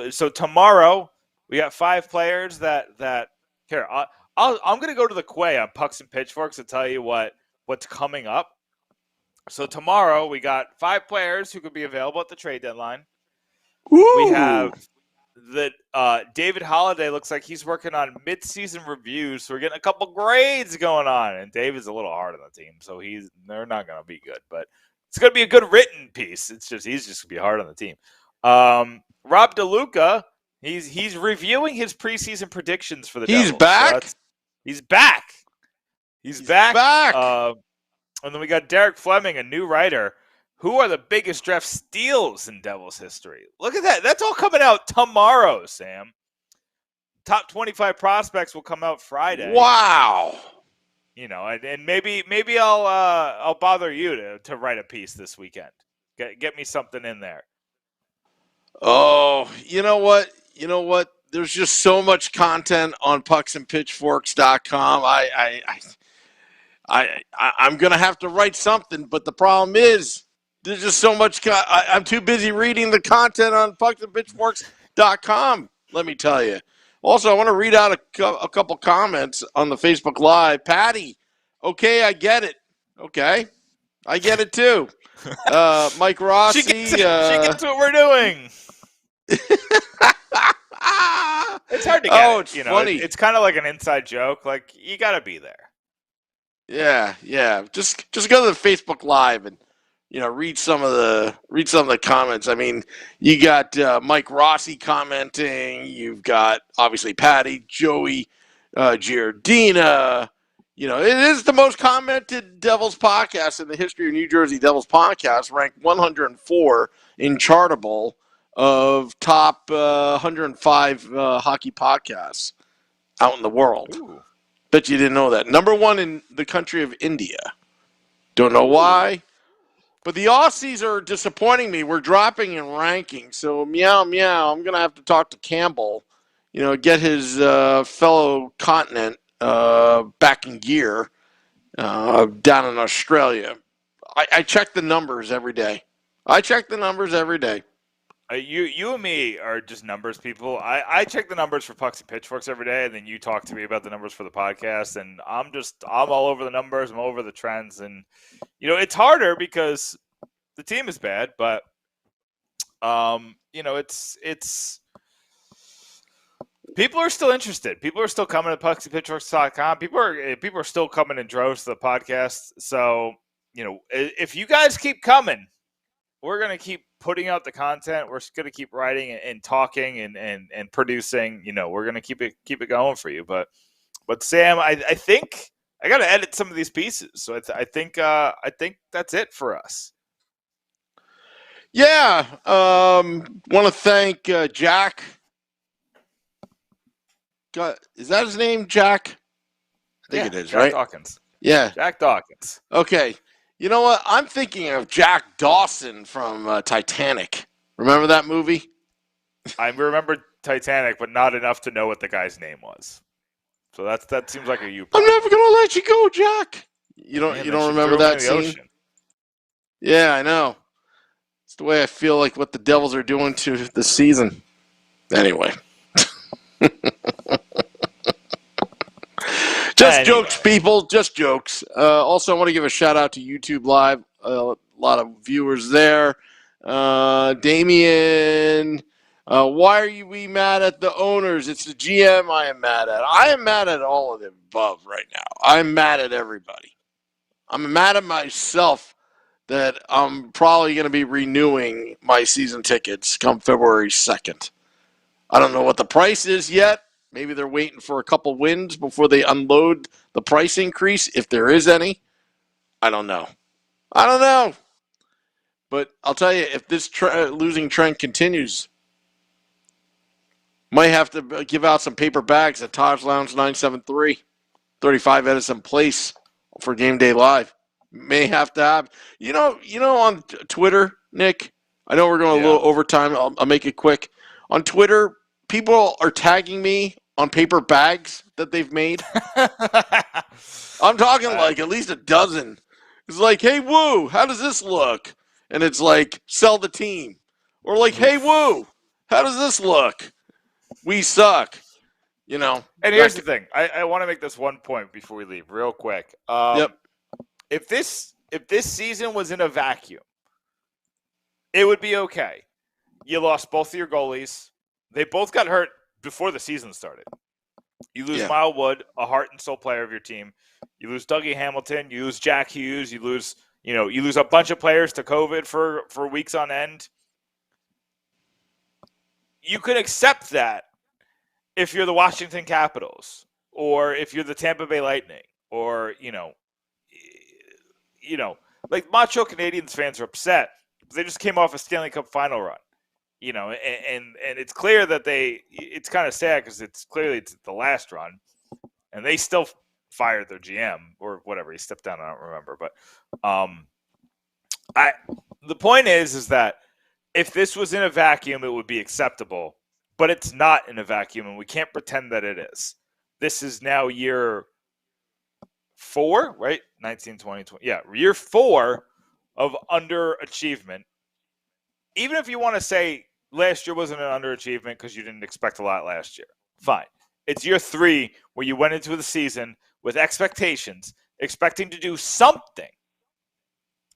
so tomorrow we got 5 players that here. I'm gonna go to the Quay on Pucks and Pitchforks to tell you what's coming up. So tomorrow we got 5 players who could be available at the trade deadline. Woo! We have David Holiday looks like he's working on mid-season reviews, so we're getting a couple grades going on. And David's a little hard on the team, so they're not going to be good, but it's going to be a good written piece. He's just going to be hard on the team. Rob DeLuca, he's reviewing his preseason predictions for the Devils. He's back. So he's back. He's back. And then we got Derek Fleming, a new writer. Who are the biggest draft steals in Devils history? Look at that. That's all coming out tomorrow, Sam. Top 25 prospects will come out Friday. Wow. And maybe I'll bother you to write a piece this weekend. Get me something in there. Oh, you know what? There's just so much content on pucksandpitchforks.com. I'm going to have to write something, but the problem is there's just so much. I'm too busy reading the content on pucksandpitchforks.com, let me tell you. Also, I want to read out a couple comments on the Facebook Live. Patty, okay, I get it. Okay, I get it too. Mike Rossi. She gets what we're doing. It's hard to get. Oh, it's funny. It's kind of like an inside joke. Like, you got to be there. Yeah. Just go to the Facebook Live and read some of the comments. I mean, you got Mike Rossi commenting. You've got obviously Patty, Joey, Giardina. It is the most commented Devils podcast in the history of New Jersey Devils podcasts, ranked 104 in Chartable of top 105 hockey podcasts out in the world. Ooh. Bet you didn't know that. Number 1 in the country of India. Don't know why. But the Aussies are disappointing me. We're dropping in ranking. So, meow. I'm going to have to talk to Campbell, get his fellow continent back in gear down in Australia. I check the numbers every day. You and me are just numbers people. I check the numbers for Pucks and Pitchforks every day, and then you talk to me about the numbers for the podcast, and I'm all over the numbers. I'm over the trends, and it's harder because the team is bad, but it's people are still interested. People are still coming to pucksandpitchforks.com. People are still coming in droves to the podcast. So if you guys keep coming, we're gonna keep putting out the content. We're going to keep writing and talking and producing. We're going to keep it going for you. But Sam, I think I got to edit some of these pieces. So I think that's it for us. Yeah. Want to thank Jack. Is that his name, Jack? I think it is, Jack right? Dawkins. Yeah. Jack Dawkins. Okay. You know what? I'm thinking of Jack Dawson from Titanic. Remember that movie? I remember Titanic, but not enough to know what the guy's name was. So that seems like a you. I'm never gonna let you go, Jack. You don't remember that scene? Ocean. Yeah, I know. It's the way I feel like what the Devils are doing to the season. Anyway. Just jokes, people. Just jokes. Also, I want to give a shout out to YouTube Live. A lot of viewers there. Damien, why are we mad at the owners? It's the GM I am mad at. I am mad at all of the above right now. I'm mad at everybody. I'm mad at myself that I'm probably going to be renewing my season tickets come February 2nd. I don't know what the price is yet. Maybe they're waiting for a couple wins before they unload the price increase, if there is any. I don't know. But I'll tell you, if this losing trend continues, might have to give out some paper bags at Taj Lounge 973. 35 Edison Place for Game Day Live. May have to have. On Twitter, Nick, I know we're going a little overtime. I'll make it quick. On Twitter, people are tagging me on paper bags that they've made. I'm talking like at least a dozen. It's like, hey, Woo, how does this look? And it's like, sell the team. Or like, hey, Woo, how does this look? We suck. And here's the thing. I want to make this one point before we leave real quick. Yep. If this season was in a vacuum, it would be okay. You lost both of your goalies. They both got hurt before the season started. You lose Mile Wood, a heart and soul player of your team. You lose Dougie Hamilton. You lose Jack Hughes. You lose a bunch of players to COVID for weeks on end. You could accept that if you're the Washington Capitals or if you're the Tampa Bay Lightning or, like Macho Canadiens fans are upset. They just came off a Stanley Cup final run, and it's clear that it's kind of sad because it's the last run and they still fired their GM or whatever. He stepped down. I don't remember, but the point is that if this was in a vacuum, it would be acceptable, but it's not in a vacuum and we can't pretend that it is. This is now year 4, right? 19, 20, 20. Yeah, year 4 of underachievement. Even if you want to say last year wasn't an underachievement because you didn't expect a lot last year, fine. It's year 3 where you went into the season with expectations, expecting to do something.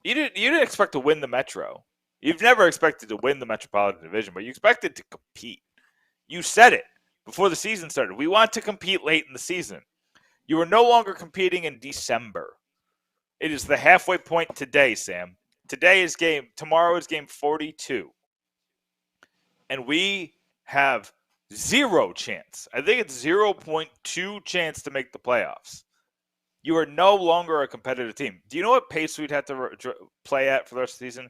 You didn't expect to win the Metro. You've never expected to win the Metropolitan Division, but you expected to compete. You said it before the season started. We want to compete late in the season. You are no longer competing in December. It is the halfway point today, Sam. Tomorrow is game 42. And we have 0 chance. I think it's 0.2 chance to make the playoffs. You are no longer a competitive team. Do you know what pace we'd have to play at for the rest of the season?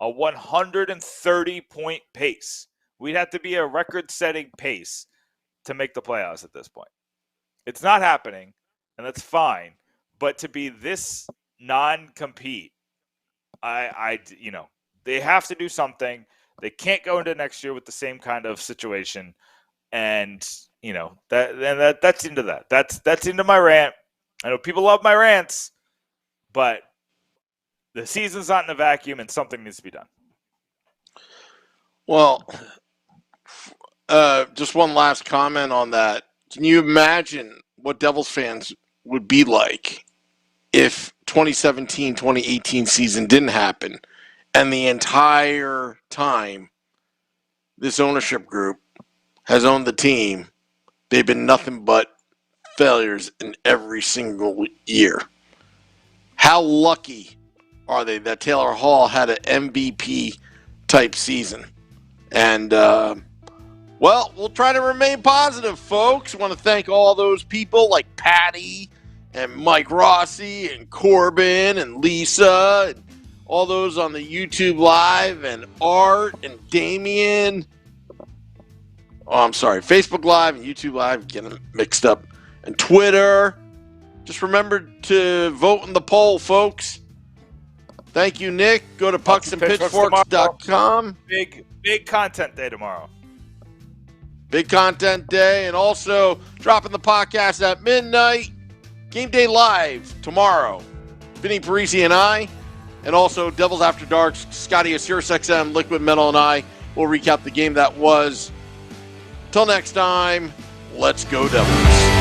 A 130-point pace. We'd have to be a record-setting pace to make the playoffs at this point. It's not happening, and that's fine. But to be this non-compete, they have to do something. They can't go into next year with the same kind of situation, and that's into that. That's into my rant. I know people love my rants, but the season's not in a vacuum, and something needs to be done. Well, just one last comment on that. Can you imagine what Devils fans would be like if 2017-2018 season didn't happen and the entire time this ownership group has owned the team, they've been nothing but failures in every single year? How lucky are they that Taylor Hall had an MVP type season? And we'll try to remain positive, folks. I want to thank all those people like Patty and Mike Rossi and Corbin and Lisa and all those on the YouTube Live and Art and Damien. Oh, I'm sorry. Facebook Live and YouTube Live, getting them mixed up. And Twitter. Just remember to vote in the poll, folks. Thank you, Nick. Go to pucksandpitchforks.com. Big content day tomorrow. Big content day. And also dropping the podcast at midnight. Game Day Live tomorrow. Vinny Parisi and I. And also Devils After Dark, Scotty of SiriusXM, Liquid Metal, and I will recap the game that was. Till next time, let's go Devils.